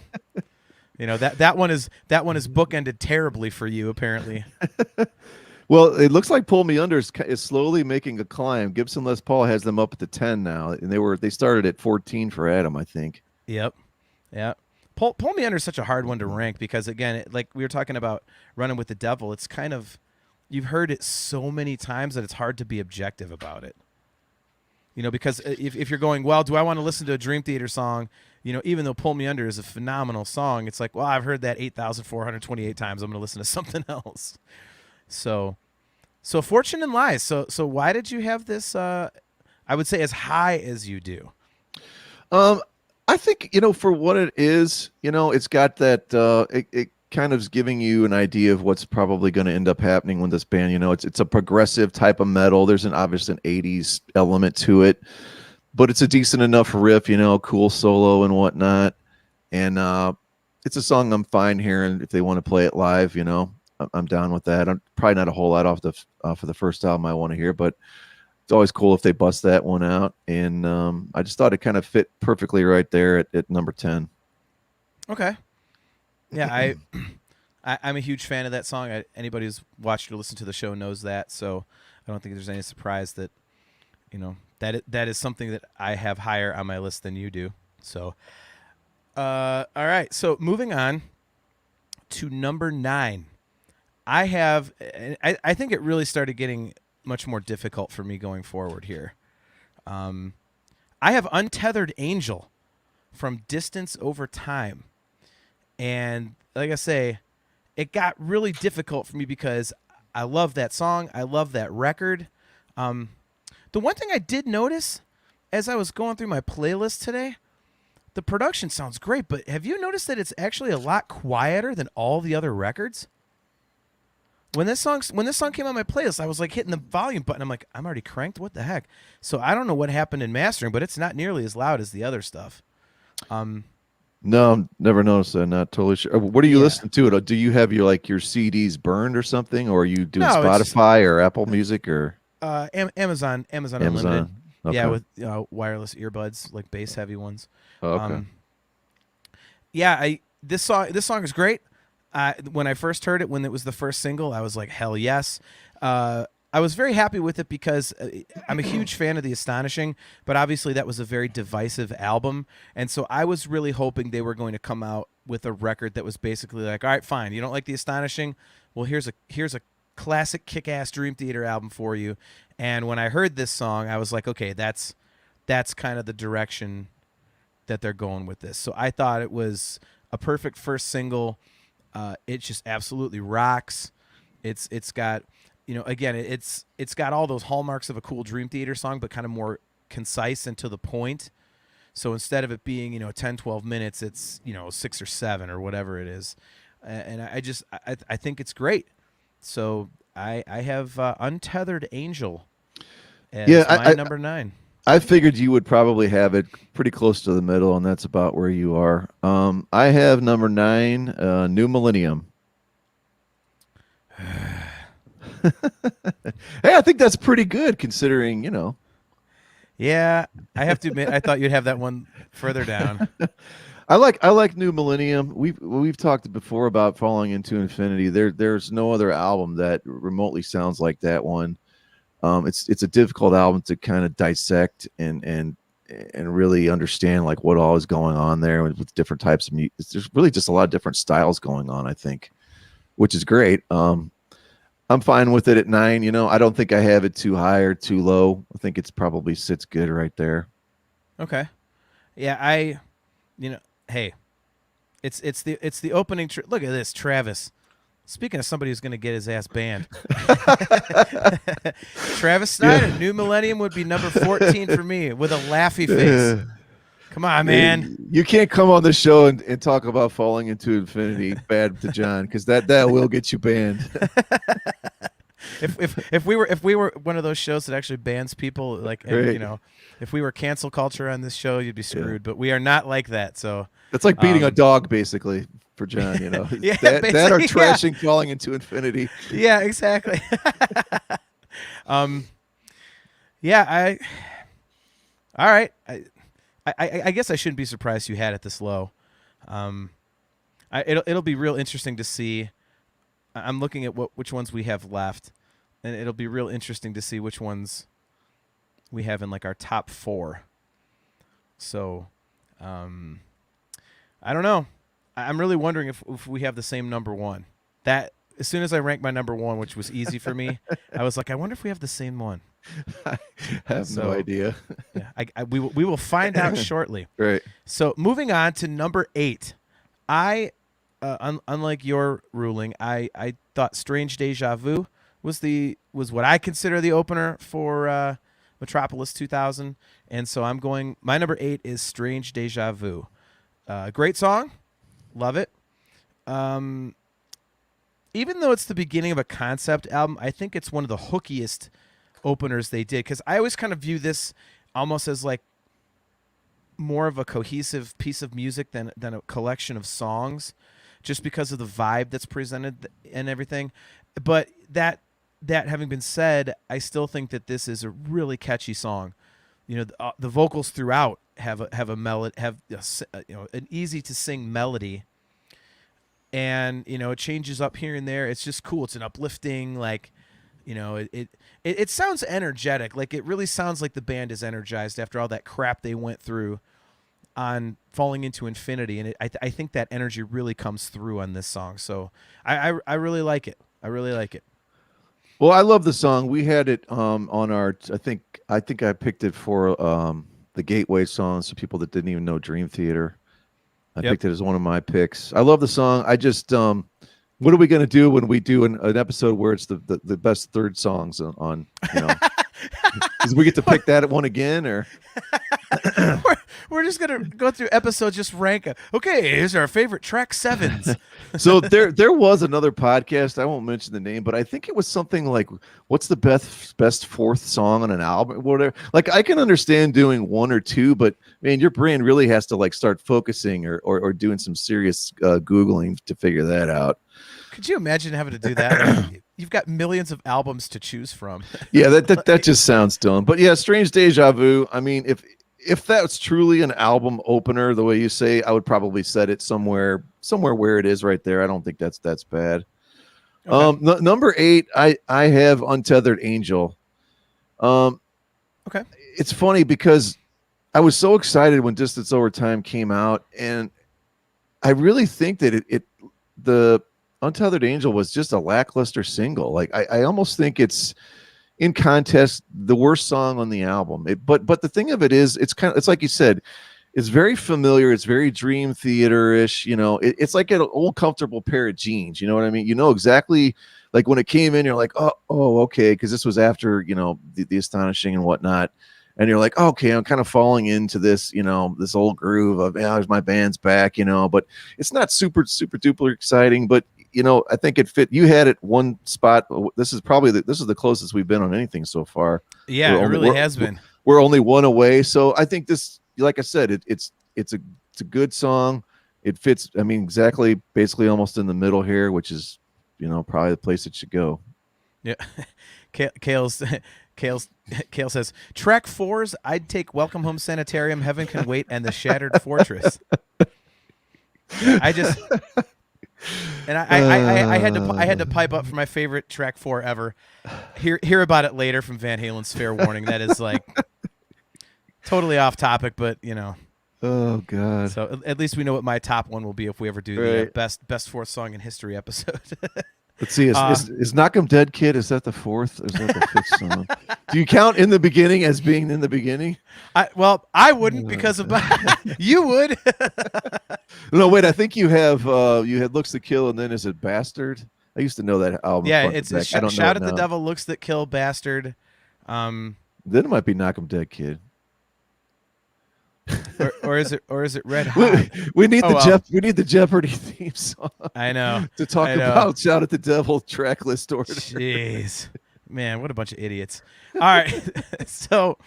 Speaker 2: That one is bookended terribly for you, apparently.
Speaker 3: Well, it looks like Pull Me Under is slowly making a climb. Gibson Les Paul has them up at the 10 now, and they started at 14 for Adam, I think.
Speaker 2: Yep. Pull Me Under is such a hard one to rank because, again, like we were talking about Running with the Devil, it's kind of you've heard it so many times that it's hard to be objective about it. Because if you're going, well, do I want to listen to a Dream Theater song? Even though Pull Me Under is a phenomenal song, it's like, well, I've heard that 8,428 times. I'm going to listen to something else. So Fortune and Lies. So why did you have this, I would say, as high as you do?
Speaker 3: I think, for what it is, it's got that, it kind of is giving you an idea of what's probably going to end up happening with this band. It's a progressive type of metal. There's obviously an 80s element to it, but it's a decent enough riff, cool solo and whatnot. And it's a song I'm fine hearing if they want to play it live. I'm down with that. I'm probably not a whole lot off for the first album I want to hear, but it's always cool if they bust that one out. And I just thought it kind of fit perfectly right there at number 10.
Speaker 2: Okay. Yeah, I'm a huge fan of that song. Anybody who's watched or listened to the show knows that. So I don't think there's any surprise that, that is something that I have higher on my list than you do. So, all right. So moving on to number 9. I think it really started getting much more difficult for me going forward here. I have Untethered Angel from Distance Over Time. And like I say, it got really difficult for me because I love that song. I love that record. The one thing I did notice as I was going through my playlist today, the production sounds great, but have you noticed that it's actually a lot quieter than all the other records? When this song came on my playlist, I was like hitting the volume button. I'm like, I'm already cranked. What the heck? So I don't know what happened in mastering, but it's not nearly as loud as the other stuff.
Speaker 3: No, never noticed that. Not totally sure. What are you
Speaker 2: Yeah.
Speaker 3: listening to? Do you have your CDs burned or something, or are you doing
Speaker 2: No, it's
Speaker 3: Spotify or Apple Music or
Speaker 2: Amazon Unlimited.
Speaker 3: Okay.
Speaker 2: Yeah, with wireless earbuds, like bass heavy ones.
Speaker 3: Oh, okay.
Speaker 2: Yeah, this song is great. When I first heard it, when it was the first single, I was like, hell yes. I was very happy with it because I'm a huge fan of The Astonishing, but obviously that was a very divisive album. And so I was really hoping they were going to come out with a record that was basically like, all right, fine, you don't like The Astonishing? Well, here's a classic kick-ass Dream Theater album for you. And when I heard this song, I was like, okay, that's kind of the direction that they're going with this. So I thought it was a perfect first single. It just absolutely rocks. It's got, again, it's got all those hallmarks of a cool Dream Theater song, but kind of more concise and to the point. So instead of it being, 10, 12 minutes, it's, 6 or 7 or whatever it is. And I think it's great. So I have Untethered Angel as my number 9.
Speaker 3: I figured you would probably have it pretty close to the middle, and that's about where you are. I have number 9, New Millennium. Hey, I think that's pretty good considering,
Speaker 2: Yeah, I have to admit, I thought you'd have that one further down.
Speaker 3: I like New Millennium. We've talked before about Falling Into Infinity. There's no other album that remotely sounds like that one. It's a difficult album to kind of dissect and really understand like what all is going on there with different types of music. There's really just a lot of different styles going on, I think, which is great. I'm fine with it at 9. I don't think I have it too high or too low. I think it's probably sits good right there.
Speaker 2: Okay. Yeah, hey, it's the opening. Look at this, Travis. Speaking of somebody who's going to get his ass banned, Travis Snyder, New Millennium would be number 14 for me with a laughy face. Come on, man.
Speaker 3: You can't come on the show and talk about Falling Into Infinity bad to John, because that will get you banned.
Speaker 2: If we were one of those shows that actually bans people, like, and,
Speaker 3: Right.
Speaker 2: if we were cancel culture on this show, you'd be screwed. But we are not like that. So
Speaker 3: It's like beating a dog, basically, for John.
Speaker 2: Yeah,
Speaker 3: that or
Speaker 2: basically,
Speaker 3: trashing Falling Into Infinity.
Speaker 2: yeah, exactly. Yeah, all right. I guess I shouldn't be surprised you had it this low. It'll be real interesting to see. I'm looking at which ones we have left, and it'll be real interesting to see which ones we have in like our top 4. So, I don't know. I'm really wondering if we have the same number 1. That as soon as I ranked my number 1, which was easy for me, I was like, I wonder if we have the same one.
Speaker 3: I have no idea.
Speaker 2: Yeah, we will find out shortly.
Speaker 3: Right.
Speaker 2: So moving on to number 8, unlike your ruling, I thought Strange Deja Vu was what I consider the opener for Metropolis 2000, and so my number 8 is Strange Deja Vu. Great song, love it. Even though it's the beginning of a concept album, I think it's one of the hookiest openers they did, because I always kind of view this almost as like more of a cohesive piece of music than a collection of songs, just because of the vibe that's presented and everything. But that having been said, I still think that this is a really catchy song. The vocals throughout have a melody, an easy to sing melody, and it changes up here and there. It's just cool. It's an uplifting, like, it sounds energetic. Like, it really sounds like the band is energized after all that crap they went through on Falling Into Infinity, and I think that energy really comes through on this song. So I really like it. I really like it.
Speaker 3: Well, I love the song. We had it on our. I think I picked it for the Gateway song. So people that didn't even know Dream Theater, I
Speaker 2: Yep.
Speaker 3: picked it as one of my picks. I love the song. I just what are we gonna do when we do an episode where it's the best third songs on you know? Because we get to pick that one again, or
Speaker 2: We're just gonna go through episodes, just rank. Okay, here's our favorite track sevens.
Speaker 3: so there was another podcast. I won't mention the name, but I think it was something like, "What's the best fourth song on an album?" Or whatever. Like I can understand doing one or two, but man, your brain really has to like start focusing or doing some serious googling to figure that out.
Speaker 2: Could you imagine having to do that? Like, you've got millions of albums to choose from.
Speaker 3: Yeah, that just sounds dumb. But yeah, Strange Deja Vu. I mean, if that's truly an album opener, the way you say, I would probably set it somewhere where it is right there. I don't think that's bad.
Speaker 2: Okay.
Speaker 3: Number 8, I have Untethered Angel.
Speaker 2: Okay.
Speaker 3: It's funny because I was so excited when Distance Over Time came out, and I really think that the Untethered Angel was just a lackluster single. Like I almost think it's in contest the worst song on the album. But the thing of it is, it's like you said, it's very familiar. It's very Dream Theater-ish. You know, it's like an old comfortable pair of jeans. You know what I mean? You know exactly. Like when it came in, you're like, okay, because this was after the Astonishing and whatnot, and you're like, okay, I'm kind of falling into this, this old groove of there's my band's back, but it's not super duper exciting, but I think it fit. You had it one spot. This is the closest we've been on anything so far.
Speaker 2: Yeah, it really has been.
Speaker 3: We're only one away, so I think this, like I said, it's a good song. It fits. I mean, exactly, basically almost in the middle here, which is probably the place it should go.
Speaker 2: Yeah, Kale says track 4s. I'd take Welcome Home Sanitarium, Heaven Can Wait, and The Shattered Fortress. Yeah, I had to pipe up for my favorite track 4 ever. Hear about it later from Van Halen's Fair Warning. That is like totally off topic, but
Speaker 3: Oh God.
Speaker 2: So at least we know what my top one will be if we ever do the best fourth song in history episode.
Speaker 3: Let's see. Is Knock 'Em Dead Kid? Is that the fourth? Or is that the fifth song? Do you count In the Beginning as being in the beginning?
Speaker 2: I wouldn't because of you would.
Speaker 3: No, wait. I think you have Looks to Kill, and then is it Bastard? I used to know that album.
Speaker 2: Yeah, it's Shout at the Devil, Looks That Kill, Bastard.
Speaker 3: Then it might be Knock 'Em Dead Kid.
Speaker 2: or is it Red Hot?
Speaker 3: We need the Jeopardy theme song.
Speaker 2: I know
Speaker 3: to talk about Shout at the Devil track list order.
Speaker 2: Jeez, man, what a bunch of idiots! All right, so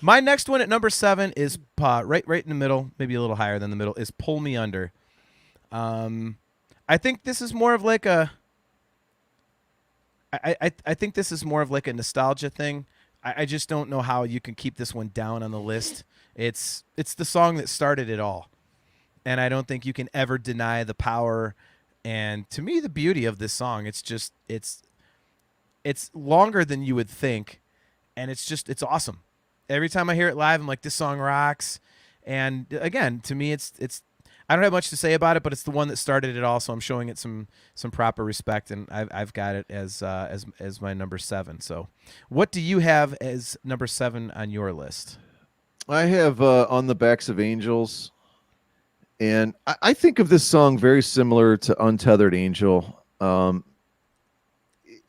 Speaker 2: my next one at number 7 is right in the middle, maybe a little higher than the middle, is Pull Me Under. I think this is more of like a. I think this is more of like a nostalgia thing. I just don't know how you can keep this one down on the list. It's the song that started it all, and I don't think you can ever deny the power and, to me, the beauty of this song. It's longer than you would think, and it's awesome. Every time I hear it live, I'm like, this song rocks. And again, to me, it's I don't have much to say about it, but it's the one that started it all, so I'm showing it some proper respect, and I've got it as my number 7. So, what do you have as number 7 on your list?
Speaker 3: I have On the Backs of Angels, and I think of this song very similar to Untethered Angel.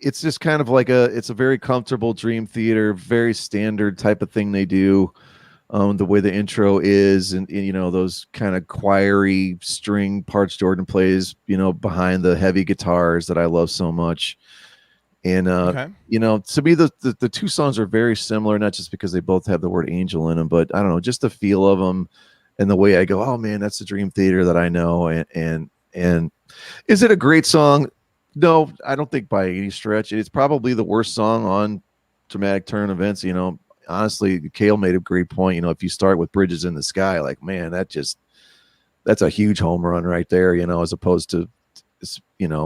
Speaker 3: It's just kind of like it's a very comfortable Dream Theater, very standard type of thing they do. The way the intro is, and those kind of choiry string parts Jordan plays, behind the heavy guitars that I love so much. And to me, the two songs are very similar, not just because they both have the word angel in them, but I don't know, just the feel of them and the way I go, oh man, that's the Dream Theater that I know. And is it a great song? No, I don't think by any stretch. It's probably the worst song on Dramatic Turn Events. Honestly, Kale made a great point. If you start with Bridges in the Sky, like, man, that's a huge home run right there, as opposed to,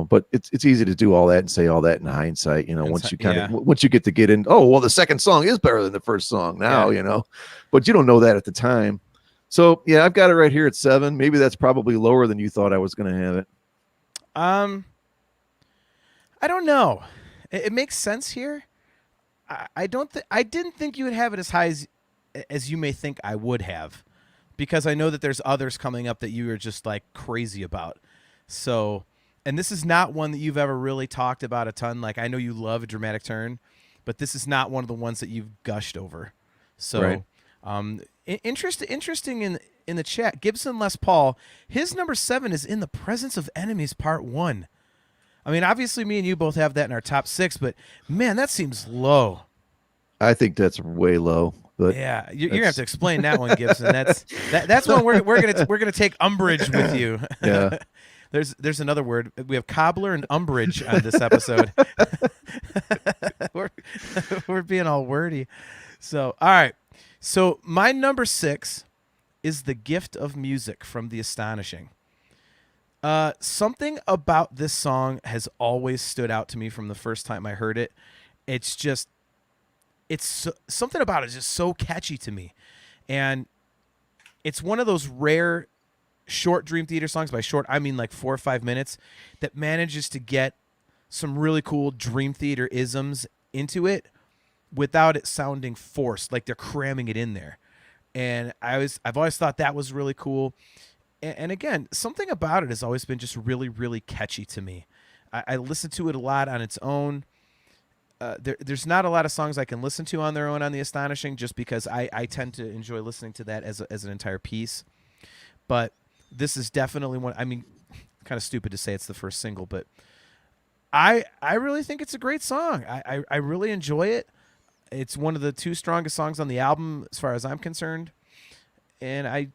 Speaker 3: but it's easy to do all that and say all that in hindsight, once you get in, oh, well, the second song is better than the first song now, but you don't know that at the time. So yeah, I've got it right here at 7. Maybe that's probably lower than you thought I was going to have it.
Speaker 2: I don't know. It makes sense here. I didn't think you would have it as high as you may think I would have, because I know that there's others coming up that you are just like crazy about. So, and this is not one that you've ever really talked about a ton. Like, I know you love A Dramatic Turn, but this is not one of the ones that you've gushed over. So,
Speaker 3: Right.
Speaker 2: interesting in the chat. Gibson Les Paul, his number 7 is In the Presence of Enemies Part 1. I mean, obviously, me and you both have that in our top 6, but man, that seems low.
Speaker 3: I think that's way low. But
Speaker 2: Yeah, you're gonna have to explain that one, Gibson. That's one we're gonna take umbrage with you.
Speaker 3: Yeah.
Speaker 2: There's another word. We have cobbler and umbrage on this episode. we're being all wordy. So all right. So my number 6 is The Gift of Music from The Astonishing. Something about this song has always stood out to me from the first time I heard it. Something about it is just so catchy to me. And it's one of those rare short Dream Theater songs. By short, I mean like 4 or 5 minutes, that manages to get some really cool Dream Theater isms into it without it sounding forced, like they're cramming it in there. And I've always thought that was really cool. And again, something about it has always been just really, really catchy to me. I listen to it a lot on its own. There's not a lot of songs I can listen to on their own on The Astonishing, just because I tend to enjoy listening to that as an entire piece. But this is definitely one. I mean, kind of stupid to say it's the first single, but I really think it's a great song. I really enjoy it. It's one of the 2 strongest songs on the album as far as I'm concerned. And I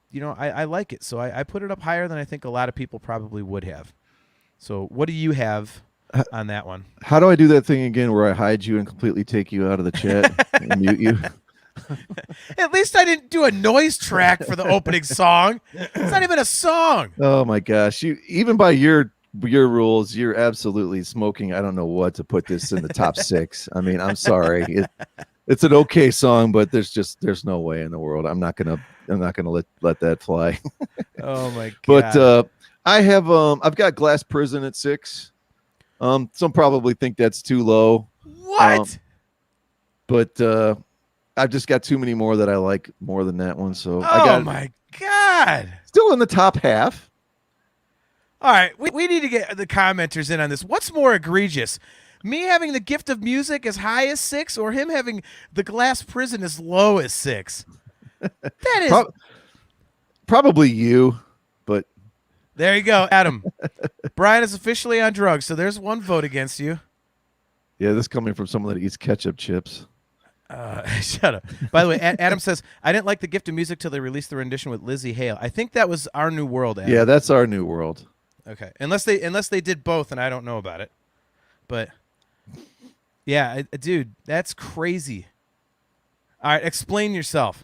Speaker 2: like it. So I put it up higher than I think a lot of people probably would have. So what do you have on that one?
Speaker 3: How do I do that thing again where I hide you and completely take you out of the chat and mute you?
Speaker 2: At least I didn't do a noise track for the opening song. It's not even a song.
Speaker 3: Oh my gosh. You even by your rules, you're absolutely smoking. I don't know what to put this in the top 6. I mean, I'm sorry. It's an okay song, but there's no way in the world. I'm not gonna let that fly.
Speaker 2: Oh my god.
Speaker 3: But I've got Glass Prison at 6. Some probably think that's too low.
Speaker 2: What?
Speaker 3: But I've just got too many more that I like more than that one. So I
Speaker 2: Oh
Speaker 3: got
Speaker 2: my god.
Speaker 3: still in the top half.
Speaker 2: All right, we need to get the commenters in on this. What's more egregious? Me having The Gift of Music as high as 6, or him having The Glass Prison as low as 6? That is...
Speaker 3: Probably you, but
Speaker 2: There you go, Adam. Brian is officially on drugs, so there's one vote against you.
Speaker 3: yeah, this coming from someone that eats ketchup chips.
Speaker 2: Shut up. By the way, Adam says, I didn't like The Gift of Music till they released the rendition with Lizzie Hale. I think that was Our New World, Adam.
Speaker 3: Yeah, that's Our New World.
Speaker 2: Okay. Unless they did both and I don't know about it. But yeah, dude, that's crazy. All right, explain yourself.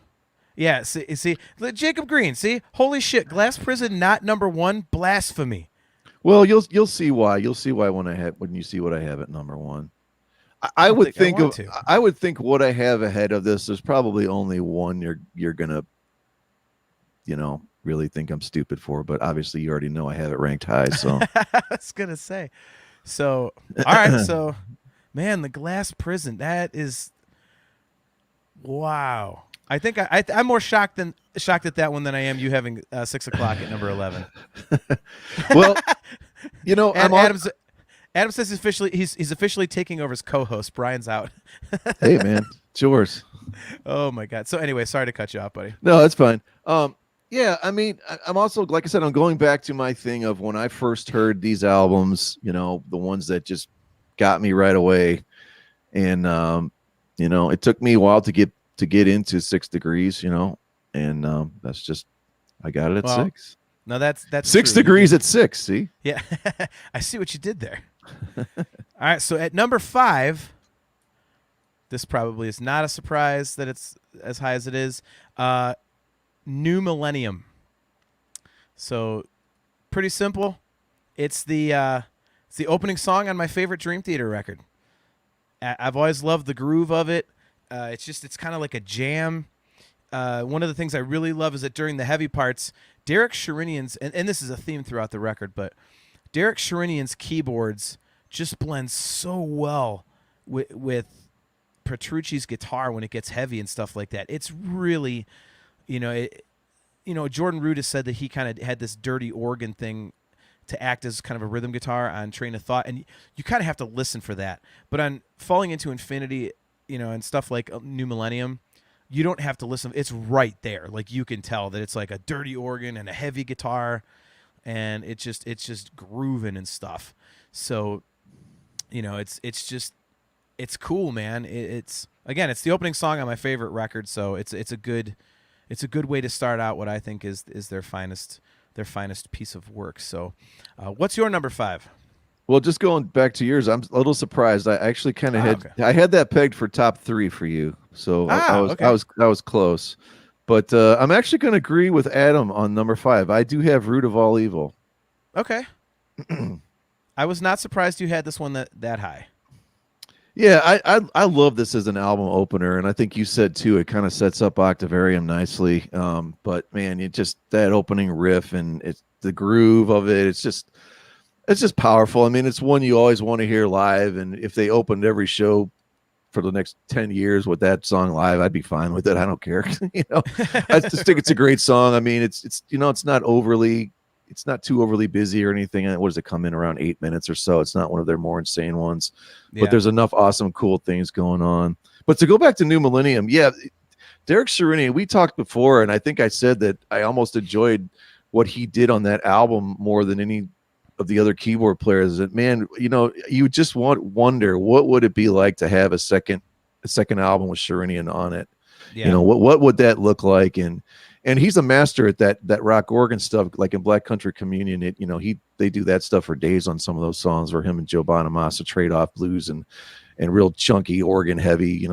Speaker 2: Yeah, see, Jacob Green, see? Holy shit, Glass Prison not number 1, blasphemy.
Speaker 3: Well, you'll see why. You'll see why when you see what I have at number 1. I would think what I have ahead of this. There's probably only one you're gonna, really think I'm stupid for. But obviously, you already know I have it ranked high. So
Speaker 2: I was gonna say. So all right, so man, the Glass Prison, that is wow. I think I'm more shocked at that one than I am you having 6 o'clock at number 11.
Speaker 3: Well,
Speaker 2: Adam says he's officially taking over as co-host. Brian's out.
Speaker 3: Hey man, it's yours.
Speaker 2: Oh my god. So anyway, sorry to cut you off, buddy.
Speaker 3: No, that's fine. Yeah, I mean, I'm also, like I said, I'm going back to my thing of when I first heard these albums, the ones that just got me right away. And, it took me a while to get into 6 Degrees, and that's just, I got it at 6.
Speaker 2: No, that's
Speaker 3: 6
Speaker 2: true.
Speaker 3: Degrees at 6. See?
Speaker 2: Yeah. I see what you did there. All right. So at number 5, this probably is not a surprise that it's as high as it is. New Millennium. So pretty simple. It's the opening song on my favorite Dream Theater record. I've always loved the groove of it. It's kind of like a jam. One of the things I really love is that during the heavy parts, Derek Sherinian's, and this is a theme throughout the record, but Derek Sherinian's keyboards just blend so well with Petrucci's guitar when it gets heavy and stuff like that. It's really, Jordan Rudess said that he kind of had this dirty organ thing to act as kind of a rhythm guitar on Train of Thought, and you kind of have to listen for that. But on Falling Into Infinity, and stuff like New Millennium, you don't have to listen. It's right there. Like, you can tell that it's like a dirty organ and a heavy guitar, and it's just grooving and stuff. So, it's cool, man. It's the opening song on my favorite record, so it's a good way to start out what I think is their finest piece of work. So, what's your number 5?
Speaker 3: Well, just going back to yours, I'm a little surprised. I actually kind of I had that pegged for top 3 for you, so I was close. But I'm actually going to agree with Adam on number 5. I do have Root of All Evil.
Speaker 2: Okay. I was not surprised you had this one that high.
Speaker 3: Yeah, I love this as an album opener, and I think you said too, it kind of sets up Octavarium nicely. But man, it just, that opening riff and it's the groove of it. It's just powerful. I mean, it's one you always want to hear live, and if they opened every show for the next 10 years with that song live, I'd be fine with it. I don't care. I just think it's a great song. I mean, it's not too overly busy or anything. What does it come in around 8 minutes or so? It's not one of their more insane ones, but there's enough awesome, cool things going on. But to go back to New Millennium, Derek Sherinian, we talked before, and I think I said that I almost enjoyed what he did on that album more than any of the other keyboard players. That, man, you just wonder what would it be like to have a second album with Sherinian on it. Yeah. What would that look like? And he's a master at that rock organ stuff, like in Black Country Communion. They do that stuff for days on some of those songs where him and Joe Bonamassa trade off blues and real chunky organ heavy,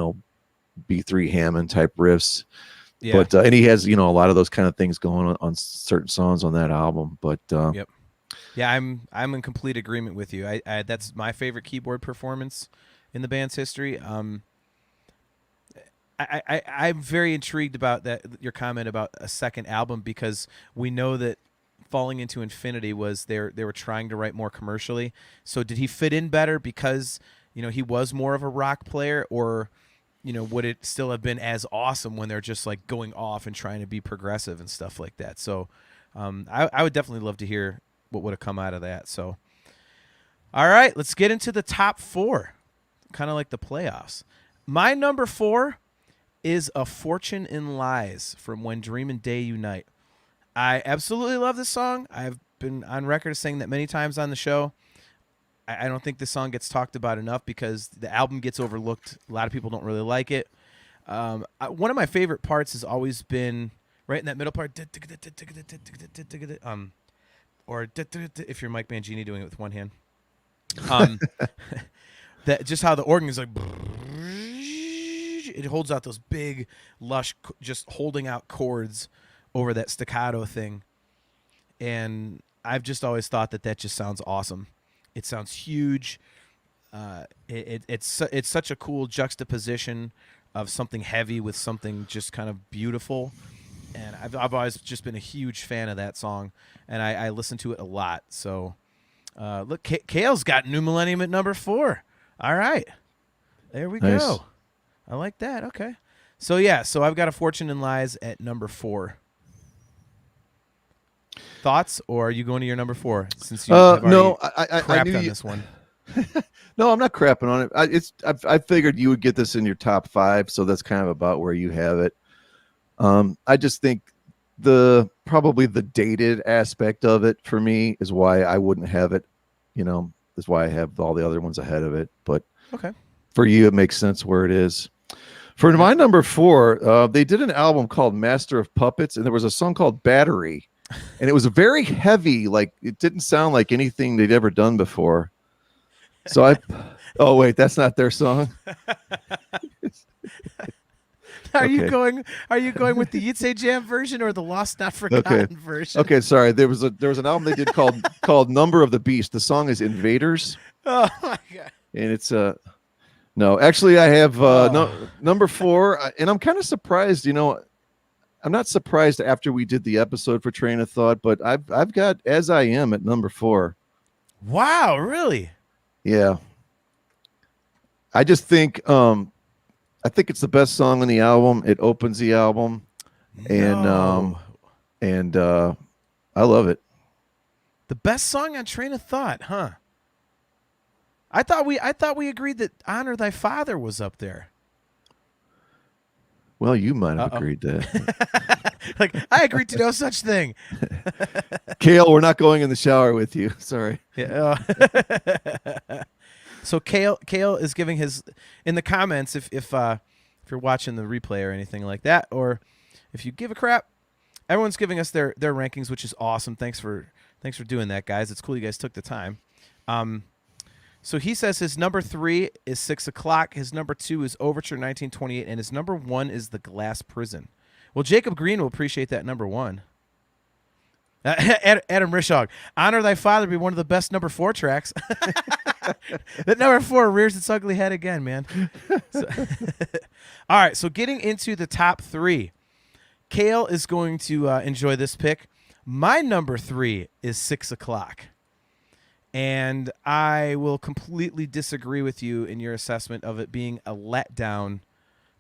Speaker 3: B3 Hammond type riffs. Yeah. But and he has a lot of those kind of things going on certain songs on that album. But
Speaker 2: yep. Yeah, I'm in complete agreement with you. I that's my favorite keyboard performance in the band's history. I'm very intrigued about that, your comment about a second album, because we know that Falling Into Infinity was they were trying to write more commercially. So did he fit in better because he was more of a rock player, or would it still have been as awesome when they're just like going off and trying to be progressive and stuff like that? So I would definitely love to hear what would have come out of that. So all right, let's get into the top 4, kind of like the playoffs. My number 4 is A Fortune in Lies from When Dream and Day Unite. I absolutely love this song. I've been on record of saying that many times on the show. I don't think this song gets talked about enough because the album gets overlooked. A lot of people don't really like it. One of my favorite parts has always been right in that middle part. Or if you're Mike Mangini doing it with one hand. That just how the organ is like, it holds out those big, lush, just holding out chords over that staccato thing. And I've just always thought that just sounds awesome. It sounds huge. It's such a cool juxtaposition of something heavy with something just kind of beautiful. And I've always just been a huge fan of that song, and I listen to it a lot. So, look, Kale's got New Millennium at number 4. All right, there we go. I like that. Okay, so I've got A Fortune in Lies at number 4. Thoughts, or are you going to your number 4? Since you have already crapped on this one.
Speaker 3: No, I'm not crapping on it. I figured you would get this in your top 5, so that's kind of about where you have it. I just think probably the dated aspect of it for me is why I wouldn't have it, is why I have all the other ones ahead of it. But
Speaker 2: okay,
Speaker 3: for you, it makes sense where it is. For my number 4, they did an album called Master of Puppets, and there was a song called Battery, and it was very heavy. Like, it didn't sound like anything they'd ever done before. So oh wait, that's not their song.
Speaker 2: Are you going with the Yitzhak Jam version or the Lost Not Forgotten version?
Speaker 3: Okay, sorry. There was an album they did called Number of the Beast. The song is Invaders.
Speaker 2: Oh my god.
Speaker 3: And it's no, actually I have number 4, and I'm kind of surprised, I'm not surprised after we did the episode for Train of Thought, but I've got As I Am at number 4.
Speaker 2: Wow, really?
Speaker 3: Yeah. I just think I think it's the best song on the album. It opens the album, and
Speaker 2: No.
Speaker 3: I love it.
Speaker 2: The best song on Train of Thought, huh? I thought we agreed that Honor Thy Father was up there.
Speaker 3: Well, you might have
Speaker 2: Uh-oh.
Speaker 3: agreed that.
Speaker 2: Like, I agreed to no such thing.
Speaker 3: Kale, we're not going in the shower with you. Sorry.
Speaker 2: Yeah. So Kale is giving his in the comments if you're watching the replay or anything like that, or if you give a crap, everyone's giving us their rankings, which is awesome. Thanks for doing that, guys. It's cool you guys took the time. So he says his number 3 is 6 o'clock. His number 2 is Overture 1928, and his number 1 is The Glass Prison. Well, Jacob Green will appreciate that number 1. Adam Rishog, Honor Thy Father be one of the best number 4 tracks. That number 4 rears its ugly head again, man. So all right, so getting into the top 3. Kale is going to enjoy this pick. My number 3 is 6 o'clock. And I will completely disagree with you in your assessment of it being a letdown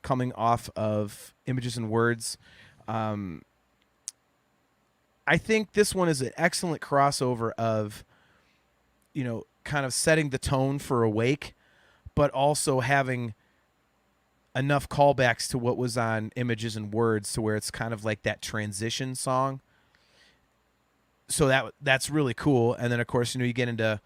Speaker 2: coming off of Images and Words. I think this one is an excellent crossover of, kind of setting the tone for Awake, but also having enough callbacks to what was on Images and Words to where it's kind of like that transition song. So that's really cool. And then, of course, you get into,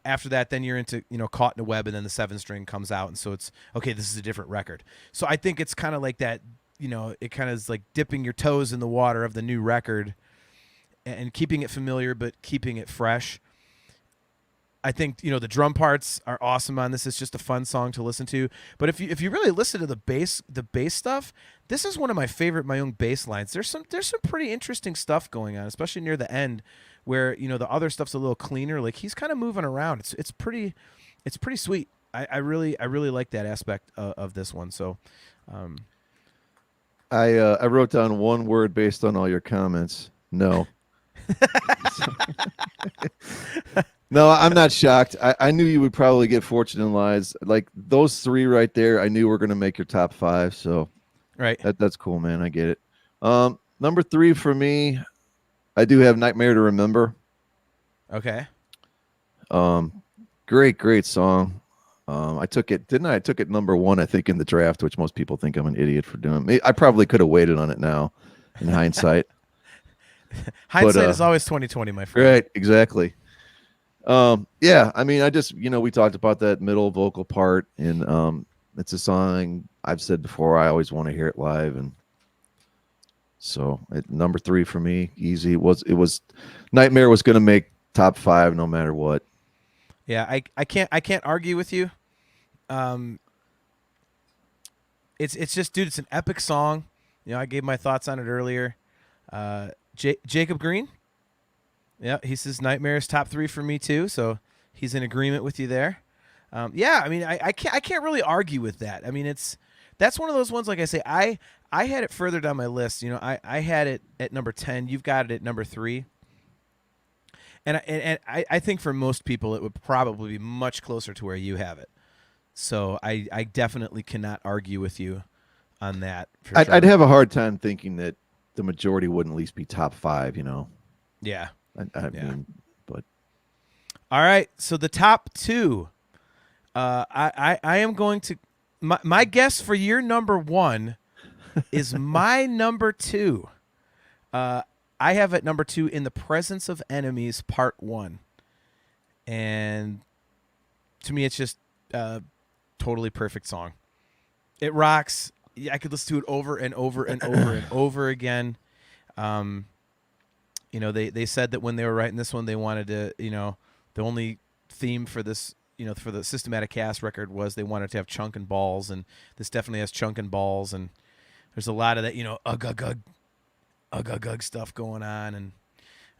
Speaker 2: after that, then you're into, Caught in a Web, and then the 7-string comes out. And so it's, okay, this is a different record. So I think it's kind of like that, it kind of is like dipping your toes in the water of the new record and keeping it familiar, but keeping it fresh. I think, the drum parts are awesome on this. It's just a fun song to listen to. But if you really listen to the bass stuff, this is one of my favorite my own bass lines. There's some pretty interesting stuff going on, especially near the end where, the other stuff's a little cleaner. Like, he's kind of moving around. It's pretty sweet. I really like that aspect of this one. So
Speaker 3: I wrote down one word based on all your comments. No. No, I'm not shocked. I knew you would probably get Fortune and Lies. Like, those 3 right there, I knew were going to make your top 5. So
Speaker 2: right.
Speaker 3: That's cool, man. I get it. Number 3 for me, I do have Nightmare to Remember.
Speaker 2: Okay.
Speaker 3: Great song. I took it number 1, I think, in the draft, which most people think I'm an idiot for doing. I probably could have waited on it now in hindsight.
Speaker 2: Hindsight is always 20/20, my friend.
Speaker 3: Right, exactly. Yeah, I mean, I just, we talked about that middle vocal part, and it's a song I've said before, I always want to hear it live, and so number 3 for me, easy. It was Nightmare was going to make top 5 no matter what.
Speaker 2: Yeah, I can't argue with you. It's just, dude, it's an epic song. I gave my thoughts on it earlier. Jacob Green, yeah, he says Nightmare is top 3 for me too, so he's in agreement with you there. Yeah, I mean, I can't really argue with that. I mean, that's one of those ones. Like I say, I had it further down my list. I had it at number 10. You've got it at number 3. And I think for most people it would probably be much closer to where you have it. So I definitely cannot argue with you on that. For sure.
Speaker 3: I'd have a hard time thinking that the majority wouldn't at least be top 5.
Speaker 2: Yeah.
Speaker 3: I mean, but
Speaker 2: all right. So the top 2, I am going to my guess for your number 1 is my number 2. I have at number 2 In the Presence of Enemies Part 1. And to me, it's just a totally perfect song. It rocks. I could listen to it over and over and over and over again. They said that when they were writing this one, they wanted to, the only theme for this, for the Systematic Cast record was they wanted to have chunk and balls, and this definitely has chunk and balls, and there's a lot of that, ugg stuff going on,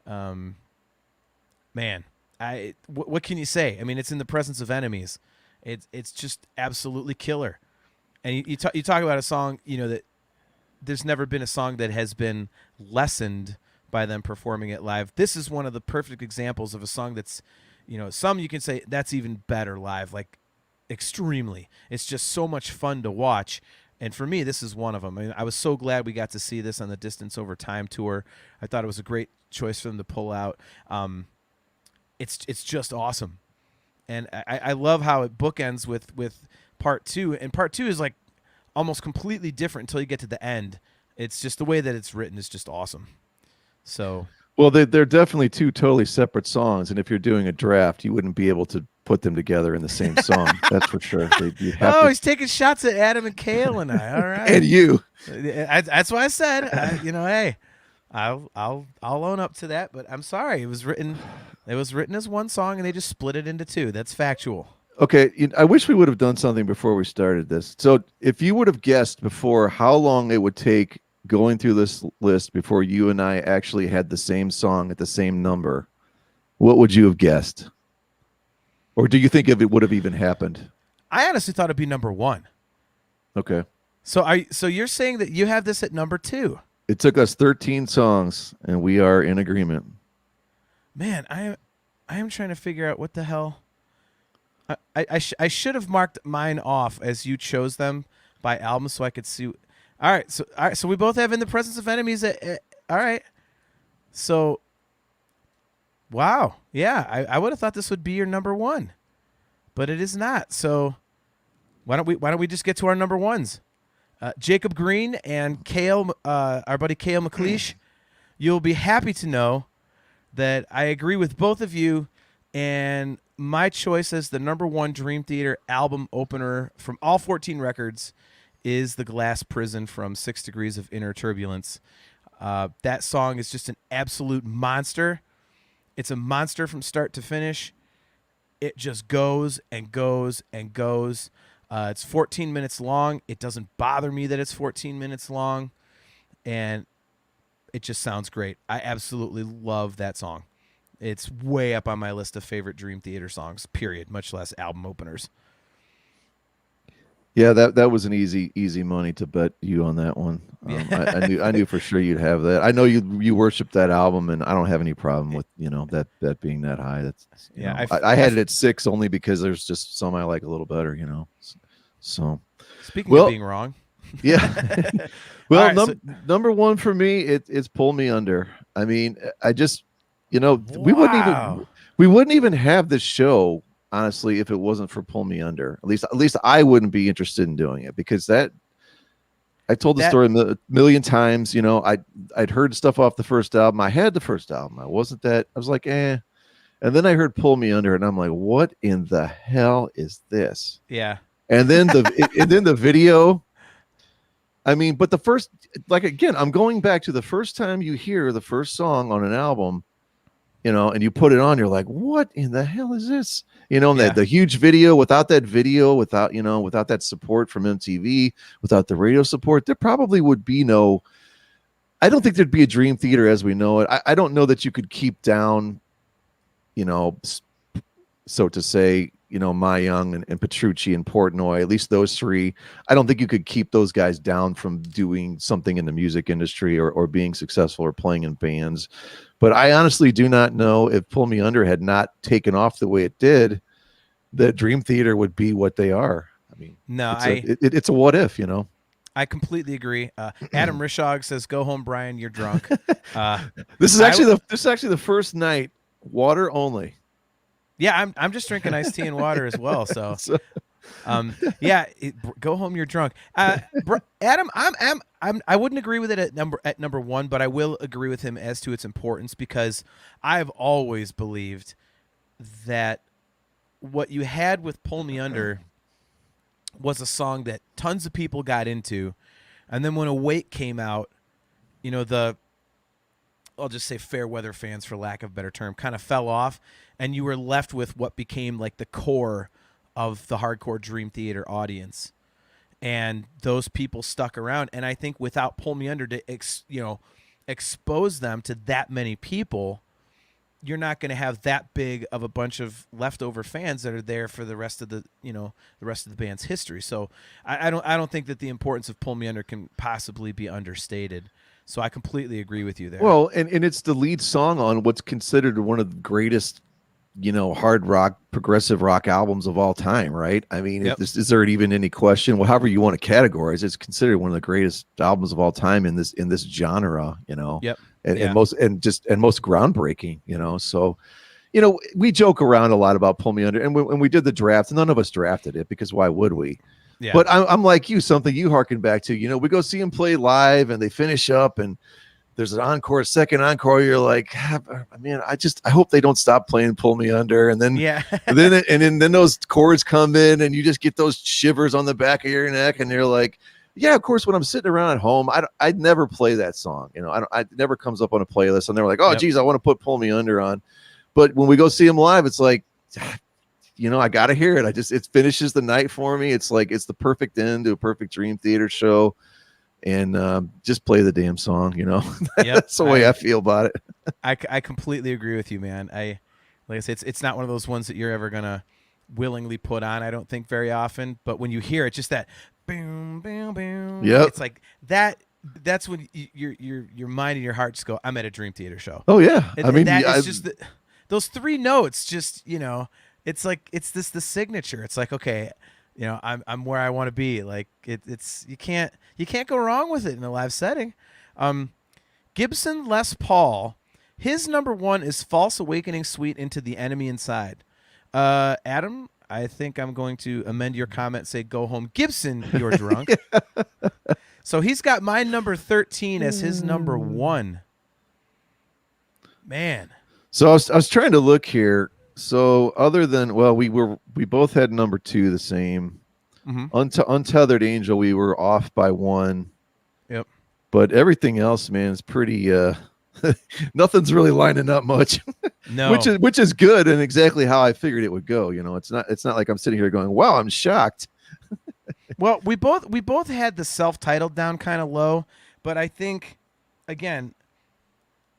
Speaker 2: and man, what can you say? I mean, it's In the Presence of Enemies. It's just absolutely killer. And you talk about a song, that there's never been a song that has been lessened by them performing it live. This is one of the perfect examples of a song that's, some you can say that's even better live. Like extremely. It's just so much fun to watch. And for me, this is one of them. I mean, I was so glad we got to see this on the Distance Over Time tour. I thought it was a great choice for them to pull out. It's just awesome. And I love how it bookends with part two. And part two is like almost completely different until you get to the end. It's just the way that it's written is just awesome. So,
Speaker 3: well, they're definitely two totally separate songs, and if you're doing a draft, you wouldn't be able to put them together in the same song. That's for sure. You'd have
Speaker 2: oh,
Speaker 3: to,
Speaker 2: he's taking shots at Adam and Kale and I. All right,
Speaker 3: and you.
Speaker 2: That's why I said, hey, I'll own up to that. But I'm sorry, it was written as one song, and they just split it into two. That's factual.
Speaker 3: Okay, I wish we would have done something before we started this. So, if you would have guessed before how long it would take going through this list before you and I actually had the same song at the same number, what would you have guessed? Or do you think if it would have even happened?
Speaker 2: I honestly thought it'd be number one.
Speaker 3: Okay.
Speaker 2: So you're saying that you have this at number two?
Speaker 3: It took us 13 songs, and we are in agreement.
Speaker 2: Man, I am trying to figure out what the hell. I should have marked mine off as you chose them by album so I could see. All right, so we both have In the Presence of Enemies. All right, so wow, yeah, I would have thought this would be your number one, but it is not. So why don't we just get to our number ones? Jacob Green and Kale, our buddy Kale McLeish. You'll be happy to know that I agree with both of you, and my choice as the number one Dream Theater album opener from all 14 records is The Glass Prison from 6 Degrees of Inner Turbulence. That song is just an absolute monster. It's a monster from start to finish. It just goes and goes and goes. It's 14 minutes long. It doesn't bother me that it's 14 minutes long, and it just sounds great. I absolutely love that song. It's way up on my list of favorite Dream Theater songs, period, much less album openers.
Speaker 3: Yeah, that was an easy money to bet you on that one. I knew for sure you'd have that. I know you worship that album, and I don't have any problem with that being that high. That's I had it at 6 only because there's just some I like a little better. So
Speaker 2: speaking of being wrong,
Speaker 3: yeah. Well,
Speaker 2: right,
Speaker 3: number one for me, it's Pull Me Under. I mean, I just
Speaker 2: wow.
Speaker 3: we wouldn't even have this show, honestly, if it wasn't for Pull Me Under. At least I wouldn't be interested in doing it, because I told the story a million times. I'd heard stuff off the first album. I had the first album. I was like, eh. And then I heard Pull Me Under, and I'm like, what in the hell is this?
Speaker 2: Yeah.
Speaker 3: And then the video. I mean, but the first, like, again, I'm going back to the first time you hear the first song on an album, and you put it on, you're like, what in the hell is this? The huge video, without that support from MTV, without the radio support, there probably would be I don't think there'd be a Dream Theater as we know it. I don't know that you could keep down, so to say, Mae Young and Petrucci and Portnoy, at least those three. I don't think you could keep those guys down from doing something in the music industry or being successful or playing in bands. But I honestly do not know if Pull Me Under had not taken off the way it did, that Dream Theater would be what they are. I mean,
Speaker 2: no,
Speaker 3: it's a what if,
Speaker 2: I completely agree. Adam Rishog says, "Go home, Brian. You're drunk."
Speaker 3: This is actually the first night, water only.
Speaker 2: Yeah, I'm just drinking iced tea and water as well. So, go home. You're drunk. Adam, I wouldn't agree with it at number one, but I will agree with him as to its importance, because I've always believed that what you had with Pull Me Under was a song that tons of people got into, and then when Awake came out, I'll just say fair weather fans, for lack of a better term, kind of fell off, and you were left with what became like the core of the hardcore Dream Theater audience. And those people stuck around. And I think without Pull Me Under to expose them to that many people, you're not going to have that big of a bunch of leftover fans that are there for the rest of the band's history. So I don't think that the importance of Pull Me Under can possibly be understated. So I completely agree with you there.
Speaker 3: Well, and it's the lead song on what's considered one of the greatest, hard rock, progressive rock albums of all time, right? I mean,
Speaker 2: Yep.
Speaker 3: is there even any question? Well, however you want to categorize, it's considered one of the greatest albums of all time in this genre,
Speaker 2: Yep.
Speaker 3: and,
Speaker 2: Yeah.
Speaker 3: most groundbreaking, So, we joke around a lot about Pull Me Under, and when we did the draft, none of us drafted it because why would we?
Speaker 2: Yeah.
Speaker 3: But I'm like you, something you harken back to. We go see them play live, and they finish up, and there's an encore, second encore. You're like, man, I hope they don't stop playing "Pull Me Under," and then
Speaker 2: Yeah.
Speaker 3: then those chords come in, and you just get those shivers on the back of your neck, and you're like, yeah, of course. When I'm sitting around at home, I'd never play that song. It never comes up on a playlist, and they're like, oh,
Speaker 2: Yep.
Speaker 3: geez, I want to put "Pull Me Under" on. But when we go see them live, it's like, I got to hear it. It finishes the night for me. It's like, it's the perfect end to a perfect Dream Theater show. And just play the damn song,
Speaker 2: Yep.
Speaker 3: That's the way I feel about it.
Speaker 2: I completely agree with you, man. Like I said, it's not one of those ones that you're ever gonna willingly put on. I don't think very often, but when you hear it, just that boom, boom, boom.
Speaker 3: Yep.
Speaker 2: It's like that. That's when your mind and your heart just go, I'm at a Dream Theater show.
Speaker 3: Oh yeah,
Speaker 2: And, and that is just those three notes. Just it's like it's the signature. It's like, okay, I'm where I want to be. Like it's you can't go wrong with it in a live setting. Gibson Les Paul, his number one is False Awakening Suite into the Enemy Inside. Adam, I think I'm going to amend your comment, say go home. Gibson, you're drunk. So he's got my number 13 as his number one. Man.
Speaker 3: So I was trying to look here. So other than, we both had number 2 the same.
Speaker 2: Mm-hmm.
Speaker 3: Untethered Angel, we were off by 1.
Speaker 2: Yep.
Speaker 3: But everything else, man, is pretty nothing's really lining up much.
Speaker 2: No.
Speaker 3: which is good and exactly how I figured it would go. It's not like I'm sitting here going, wow, I'm shocked.
Speaker 2: Well, we both had the self-titled down kind of low, but I think, again,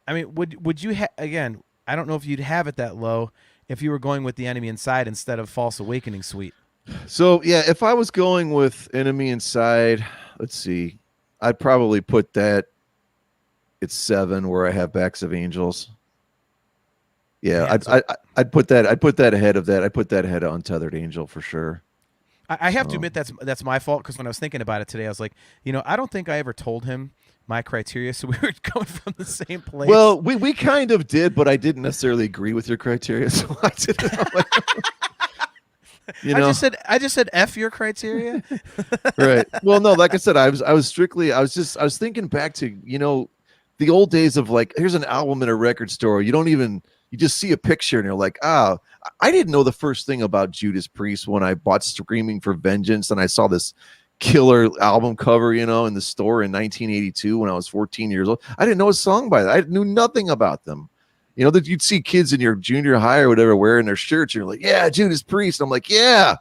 Speaker 2: I mean, would you again? I don't know if you'd have it that low if you were going with the Enemy Inside instead of False Awakening Suite.
Speaker 3: So yeah, if I was going with Enemy Inside, let's see, I'd probably put that at 7 where I have Backs of Angels. Yeah, I'd put that ahead of that. I'd put that ahead of Untethered Angel for sure.
Speaker 2: I have to admit that's my fault, because when I was thinking about it today, I was like, I don't think I ever told him my criteria, so we were going from the same place.
Speaker 3: Well, we kind of did, but I didn't necessarily agree with your criteria, so I didn't know.
Speaker 2: I just said F your criteria.
Speaker 3: Right. Well, no, like I said, I was thinking back to, the old days of like, here's an album in a record store. You just see a picture and you're like, I didn't know the first thing about Judas Priest when I bought Screaming for Vengeance and I saw this killer album cover, in the store in 1982 when I was 14 years old. I didn't know a song by that. I knew nothing about them. That you'd see kids in your junior high or whatever wearing their shirts. And you're like, yeah, Judas Priest. And I'm like, yeah,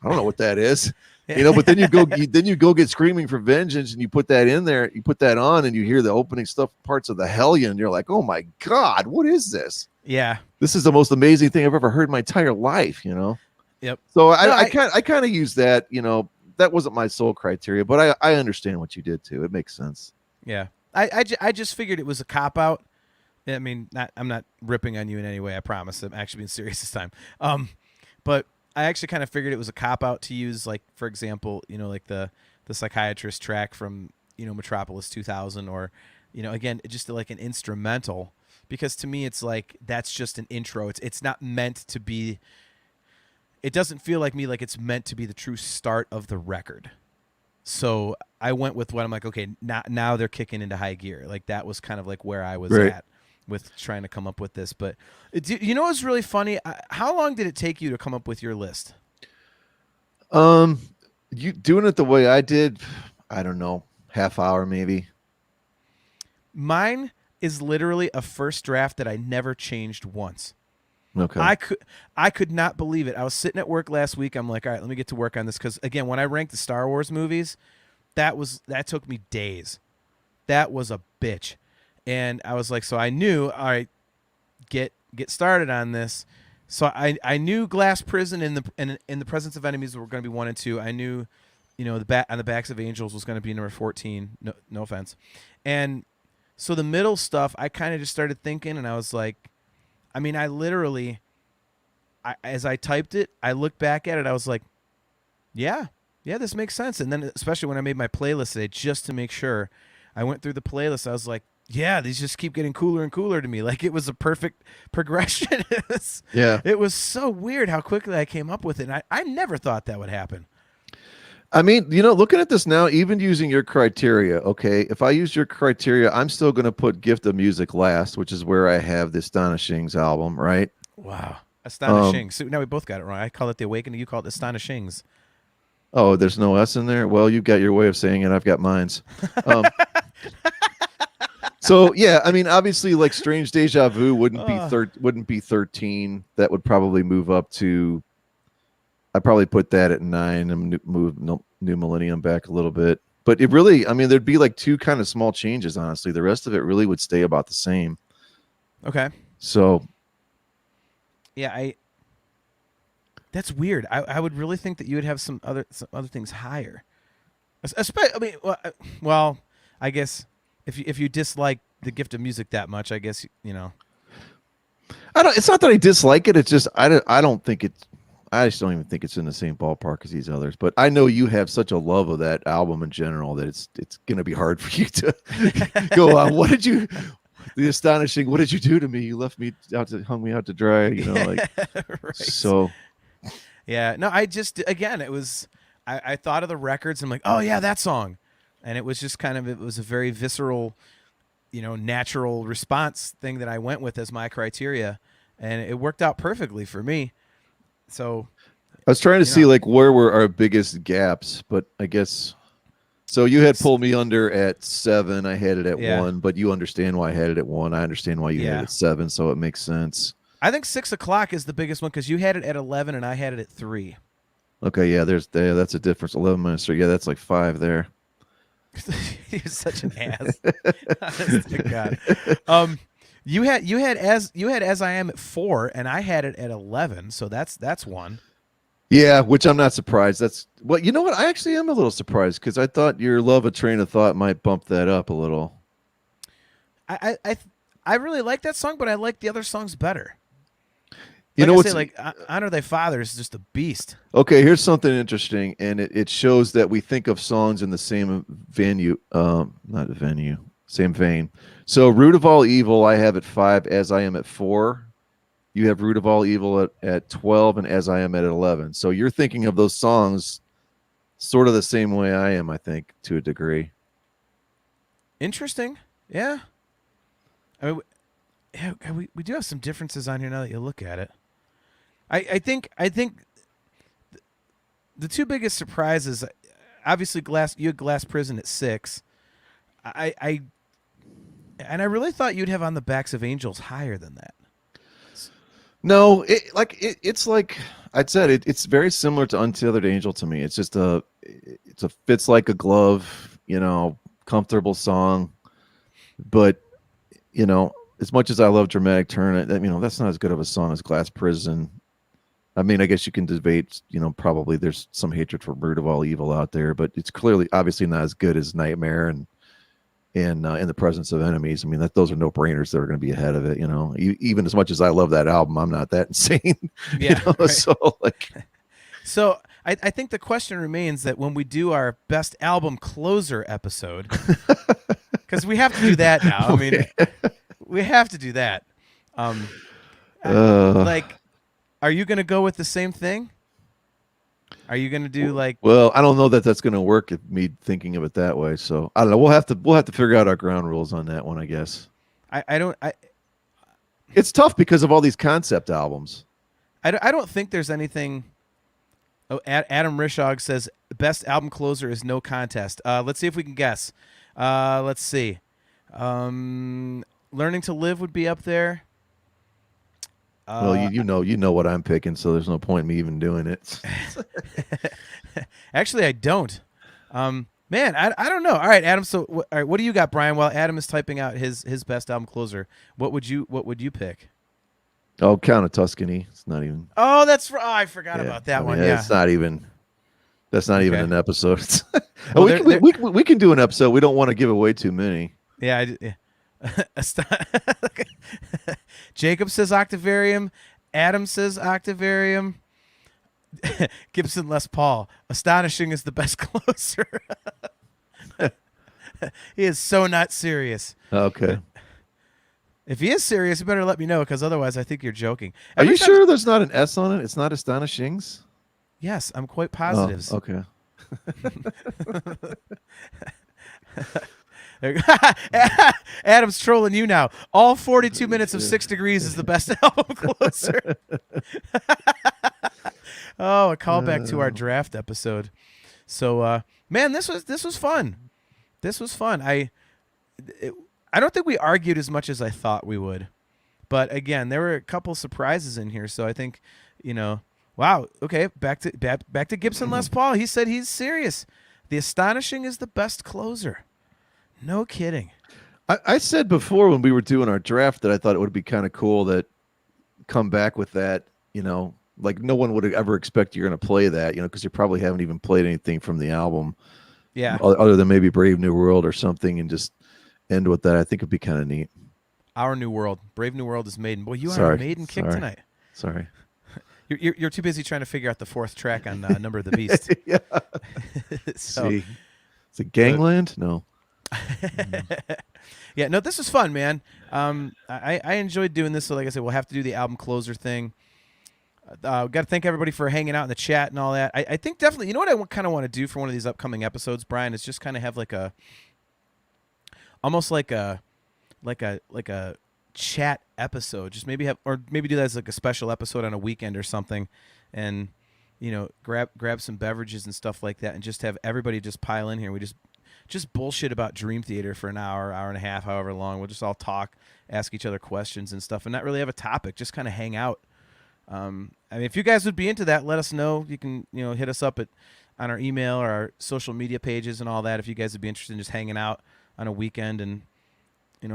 Speaker 3: I don't know what that is. But then you go get Screaming for Vengeance and you put that in there, you put that on and you hear the opening stuff, parts of the Hellion. And you're like, oh my God, what is this?
Speaker 2: Yeah.
Speaker 3: This is the most amazing thing I've ever heard in my entire life,
Speaker 2: Yep.
Speaker 3: So I kind of use that, that wasn't my sole criteria, but I understand what you did too. It makes sense.
Speaker 2: Yeah. I just figured it was a cop out. I mean, I'm not ripping on you in any way. I promise. I'm actually being serious this time. But I actually kind of figured it was a cop out to use, like, for example, like the Psychiatrist track from, Metropolis 2000, or, again, just like an instrumental, because to me it's like that's just an intro. It's not meant to be. It doesn't feel like me like it's meant to be the true start of the record. So I went with what I'm like, okay, now they're kicking into high gear. Like that was kind of like where I was at with trying to come up with this. But what's really funny? How long did it take you to come up with your list?
Speaker 3: You doing it the way I did, I don't know, half hour maybe.
Speaker 2: Mine is literally a first draft that I never changed once.
Speaker 3: Okay.
Speaker 2: I could not believe it. I was sitting at work last week. I'm like, all right, let me get to work on this, because again, when I ranked the Star Wars movies, that took me days. That was a bitch. And I was like, so I knew, all right, get started on this. So I knew Glass Prison in the Presence of Enemies were going to be 1 and 2. I knew, on the Backs of Angels was going to be number 14. No offense. And so the middle stuff, I kind of just started thinking, and I was like, I mean, I literally as I typed it, I looked back at it. I was like, yeah, this makes sense. And then especially when I made my playlist today, just to make sure, I went through the playlist. I was like, yeah, these just keep getting cooler and cooler to me. Like it was a perfect progression. It was so weird how quickly I came up with it. And I never thought that would happen.
Speaker 3: I mean, looking at this now, even using your criteria, okay, if I use your criteria, I'm still going to put Gift of Music last, which is where I have the Astonishings album, right?
Speaker 2: Wow. Astonishing. So now we both got it wrong. I call it The Awakening. You call it Astonishings.
Speaker 3: Oh, there's no S in there? Well, you've got your way of saying it. I've got mine's. So yeah, I mean, obviously, like Strange Deja Vu wouldn't be 13. That would probably move up to. I'd probably put that at 9 and move New Millennium back a little bit. But it really, I mean, there'd be like 2 kind of small changes. Honestly, the rest of it really would stay about the same.
Speaker 2: Okay.
Speaker 3: So.
Speaker 2: Yeah, that's weird. I would really think that you would have some other things higher. Especially, I mean, well, I guess if you dislike the Gift of Music that much, I guess
Speaker 3: It's not that I dislike it. It's just I don't think it's. I just don't even think it's in the same ballpark as these others. But I know you have such a love of that album in general that it's going to be hard for you to go on. What did you? The Astonishing. What did you do to me? You left me hung me out to dry. Like
Speaker 2: right.
Speaker 3: So.
Speaker 2: Yeah. No, I just again it was. I thought of the records. I'm like, oh yeah, that song, and it was just it was a very visceral, natural response thing that I went with as my criteria, and it worked out perfectly for me. So
Speaker 3: I was trying to see like where were our biggest gaps, but I guess so. You had pulled me under at 7. I had it at 1, but you understand why I had it at 1. I understand why you had it at 7, so it makes sense.
Speaker 2: I think 6 o'clock is the biggest one because you had it at 11 and I had it at 3.
Speaker 3: Okay, yeah, that's a difference. 11 minus 3. Yeah, that's like 5 there.
Speaker 2: You're such an ass. Honest to God. You had as I am at 4 and I had it at 11, so that's 1.
Speaker 3: Yeah, which I'm not surprised. Well, you know what? I actually am a little surprised because I thought your love of Train of Thought might bump that up a little.
Speaker 2: I really like that song, but I like the other songs better. Honor Thy Father is just a beast.
Speaker 3: Okay, here's something interesting, and it shows that we think of songs in the same same vein. So Root of All Evil, I have at 5, As I Am at 4. You have Root of All Evil at 12, and As I Am at 11. So you're thinking of those songs sort of the same way I am, I think, to a degree.
Speaker 2: Interesting. Yeah. I mean, we do have some differences on here now that you look at it. I think the 2 biggest surprises, obviously you had Glass Prison at 6. I really thought you'd have On the Backs of Angels higher than that.
Speaker 3: No, it's like I said, it's very similar to Untethered Angel to me. It's just it's a fits like a glove, comfortable song, but as much as I love Dramatic Turn, that's not as good of a song as Glass Prison. I mean, I guess you can debate, probably there's some hatred for Root of All Evil out there, but it's obviously not as good as Nightmare and In the Presence of Enemies. I mean, those are no brainers that are going to be ahead of it. Even as much as I love that album, I'm not that insane.
Speaker 2: Yeah. Right.
Speaker 3: So
Speaker 2: I think the question remains that when we do our best album closer episode, because we have to do that now. I mean, we have to do that. Are you going to go with the same thing? Are you going to do
Speaker 3: Well, I don't know that that's going to work. Me thinking of it that way. So I don't know. We'll have to figure out our ground rules on that one, I guess. It's tough because of all these concept albums.
Speaker 2: I don't think there's anything. Oh, Adam Rishog says best album closer is No Contest. Let's see if we can guess. Let's see. Learning to Live would be up there.
Speaker 3: Well, you know what I'm picking, so there's no point in me even doing it.
Speaker 2: Actually, I don't. Man, I don't know. All right, Adam. So, all right, what do you got, Brian? While Adam is typing out his best album closer, what would you pick?
Speaker 3: Oh, Count of Tuscany. It's not even.
Speaker 2: Oh, that's right. Oh, I forgot about that one. Yeah,
Speaker 3: it's not even. That's not even an episode. We can do an episode. We don't want to give away too many.
Speaker 2: Yeah. Jacob says Octavarium. Adam says Octavarium. Gibson Les Paul. Astonishing is the best closer. He is so not serious.
Speaker 3: Okay.
Speaker 2: If he is serious, you better let me know, because otherwise I think you're joking.
Speaker 3: Are
Speaker 2: Every
Speaker 3: you
Speaker 2: time-
Speaker 3: sure there's not an S on it? It's not Astonishings?
Speaker 2: Yes, I'm quite positive.
Speaker 3: Oh, okay.
Speaker 2: Adam's trolling you now. All 42 minutes of 6 Degrees is the best album closer. Oh, a callback to our draft episode. So, man, this was fun. This was fun. I don't think we argued as much as I thought we would. But again, there were a couple surprises in here, so I think, wow, okay, back to Gibson Les Paul. He said he's serious. The Astonishing is the best closer. No kidding.
Speaker 3: I said before when we were doing our draft that I thought it would be kind of cool that come back with that, like no one would ever expect you're going to play that, because you probably haven't even played anything from the album.
Speaker 2: Yeah.
Speaker 3: Other than maybe Brave New World or something, and just end with that. I think it'd be kind of neat.
Speaker 2: Our New World. Brave New World is Maiden. Boy, you are
Speaker 3: Sorry.
Speaker 2: a Maiden kick
Speaker 3: Sorry.
Speaker 2: tonight.
Speaker 3: Sorry.
Speaker 2: You're too busy trying to figure out the 4th track on Number of the Beast.
Speaker 3: Yeah.
Speaker 2: So,
Speaker 3: See. Is it Gangland? No.
Speaker 2: yeah, no, this was fun, man. I enjoyed doing this. So, like I said, we'll have to do the album closer thing. Got to thank everybody for hanging out in the chat and all that. I think definitely, you know what I kind of want to do for one of these upcoming episodes, Brian, is just kind of have almost like a chat episode. Just maybe do that as like a special episode on a weekend or something, and grab some beverages and stuff like that, and just have everybody just pile in here. We just bullshit about Dream Theater for an hour and a half, however long. We'll just all talk, ask each other questions and stuff, and not really have a topic. Just kind of hang out. I mean, if you guys would be into that, let us know. You can, hit us up on our email or our social media pages and all that. If you guys would be interested in just hanging out on a weekend and,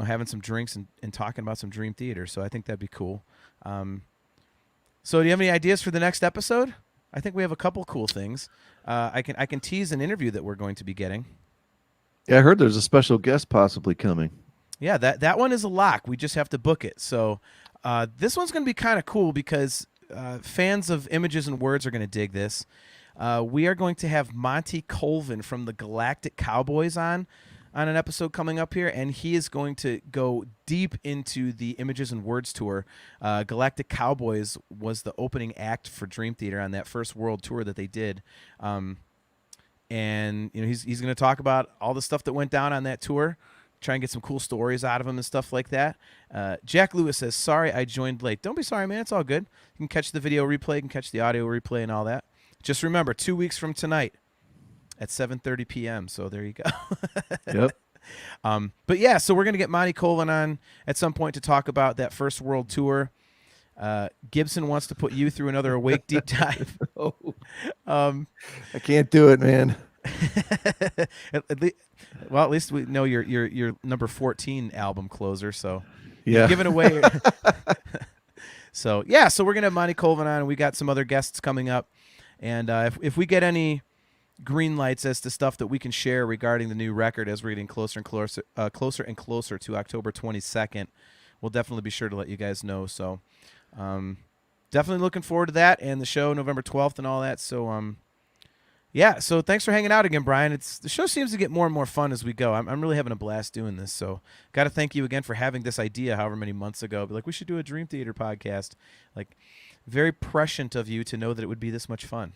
Speaker 2: having some drinks and talking about some Dream Theater. So I think that'd be cool. So do you have any ideas for the next episode? I think we have a couple cool things. I can tease an interview that we're going to be getting.
Speaker 3: Yeah, I heard there's a special guest possibly coming.
Speaker 2: Yeah, that one is a lock. We just have to book it. So this one's going to be kind of cool because fans of Images and Words are going to dig this. We are going to have Monty Colvin from the Galactic Cowboys on an episode coming up here, and he is going to go deep into the Images and Words tour. Galactic Cowboys was the opening act for Dream Theater on that first world tour that they did. And he's going to talk about all the stuff that went down on that tour, try and get some cool stories out of him and stuff like that. Jack Lewis says, sorry I joined late. Don't be sorry, man. It's all good. You can catch the video replay. You can catch the audio replay and all that. Just remember, 2 weeks from tonight at 7:30 p.m. So there you go.
Speaker 3: Yep.
Speaker 2: But yeah, so we're going to get Monty Colvin on at some point to talk about that first world tour. Gibson wants to put you through another Awake deep dive.
Speaker 3: I can't do it, man.
Speaker 2: At least we know your number 14 album closer. So
Speaker 3: Yeah.
Speaker 2: giving away. So yeah, so we're gonna have Monty Colvin on, and we got some other guests coming up. And if we get any green lights as to stuff that we can share regarding the new record as we're getting closer and closer to October 22nd, we'll definitely be sure to let you guys know. So definitely looking forward to that and the show November 12th and all that. So yeah, so thanks for hanging out again, Brian. The show seems to get more and more fun as we go. I'm really having a blast doing this. So got to thank you again for having this idea however many months ago. But we should do a Dream Theater podcast. Very prescient of you to know that it would be this much fun.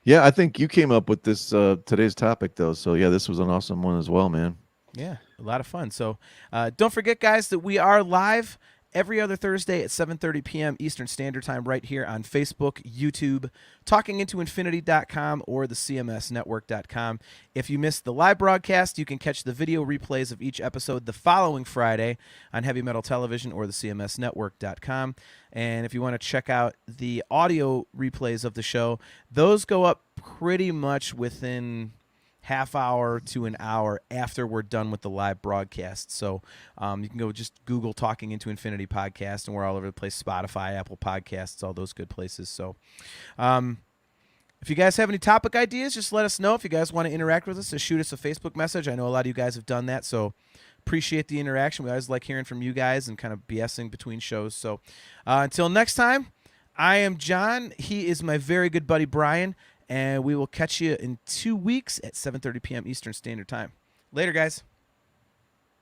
Speaker 3: Yeah, I think you came up with this today's topic, though. So, yeah, this was an awesome one as well, man.
Speaker 2: Yeah, a lot of fun. So don't forget, guys, that we are live every other Thursday at 7:30 p.m. Eastern Standard Time right here on Facebook, YouTube, talkingintoinfinity.com, or the cmsnetwork.com. If you missed the live broadcast, you can catch the video replays of each episode the following Friday on Heavy Metal Television or the cmsnetwork.com. And if you want to check out the audio replays of the show, those go up pretty much within half hour to an hour after we're done with the live broadcast. So you can go just Google Talking Into Infinity podcast, and we're all over the place. Spotify, Apple Podcasts, all those good places. So if you guys have any topic ideas, just let us know. If you guys want to interact with us, just shoot us a Facebook message. I know a lot of you guys have done that, so appreciate the interaction. We always like hearing from you guys and kind of BSing between shows. So until next time, I am John. He is my very good buddy Brian, and we will catch you in 2 weeks at 7:30 p.m. Eastern Standard Time. Later, guys.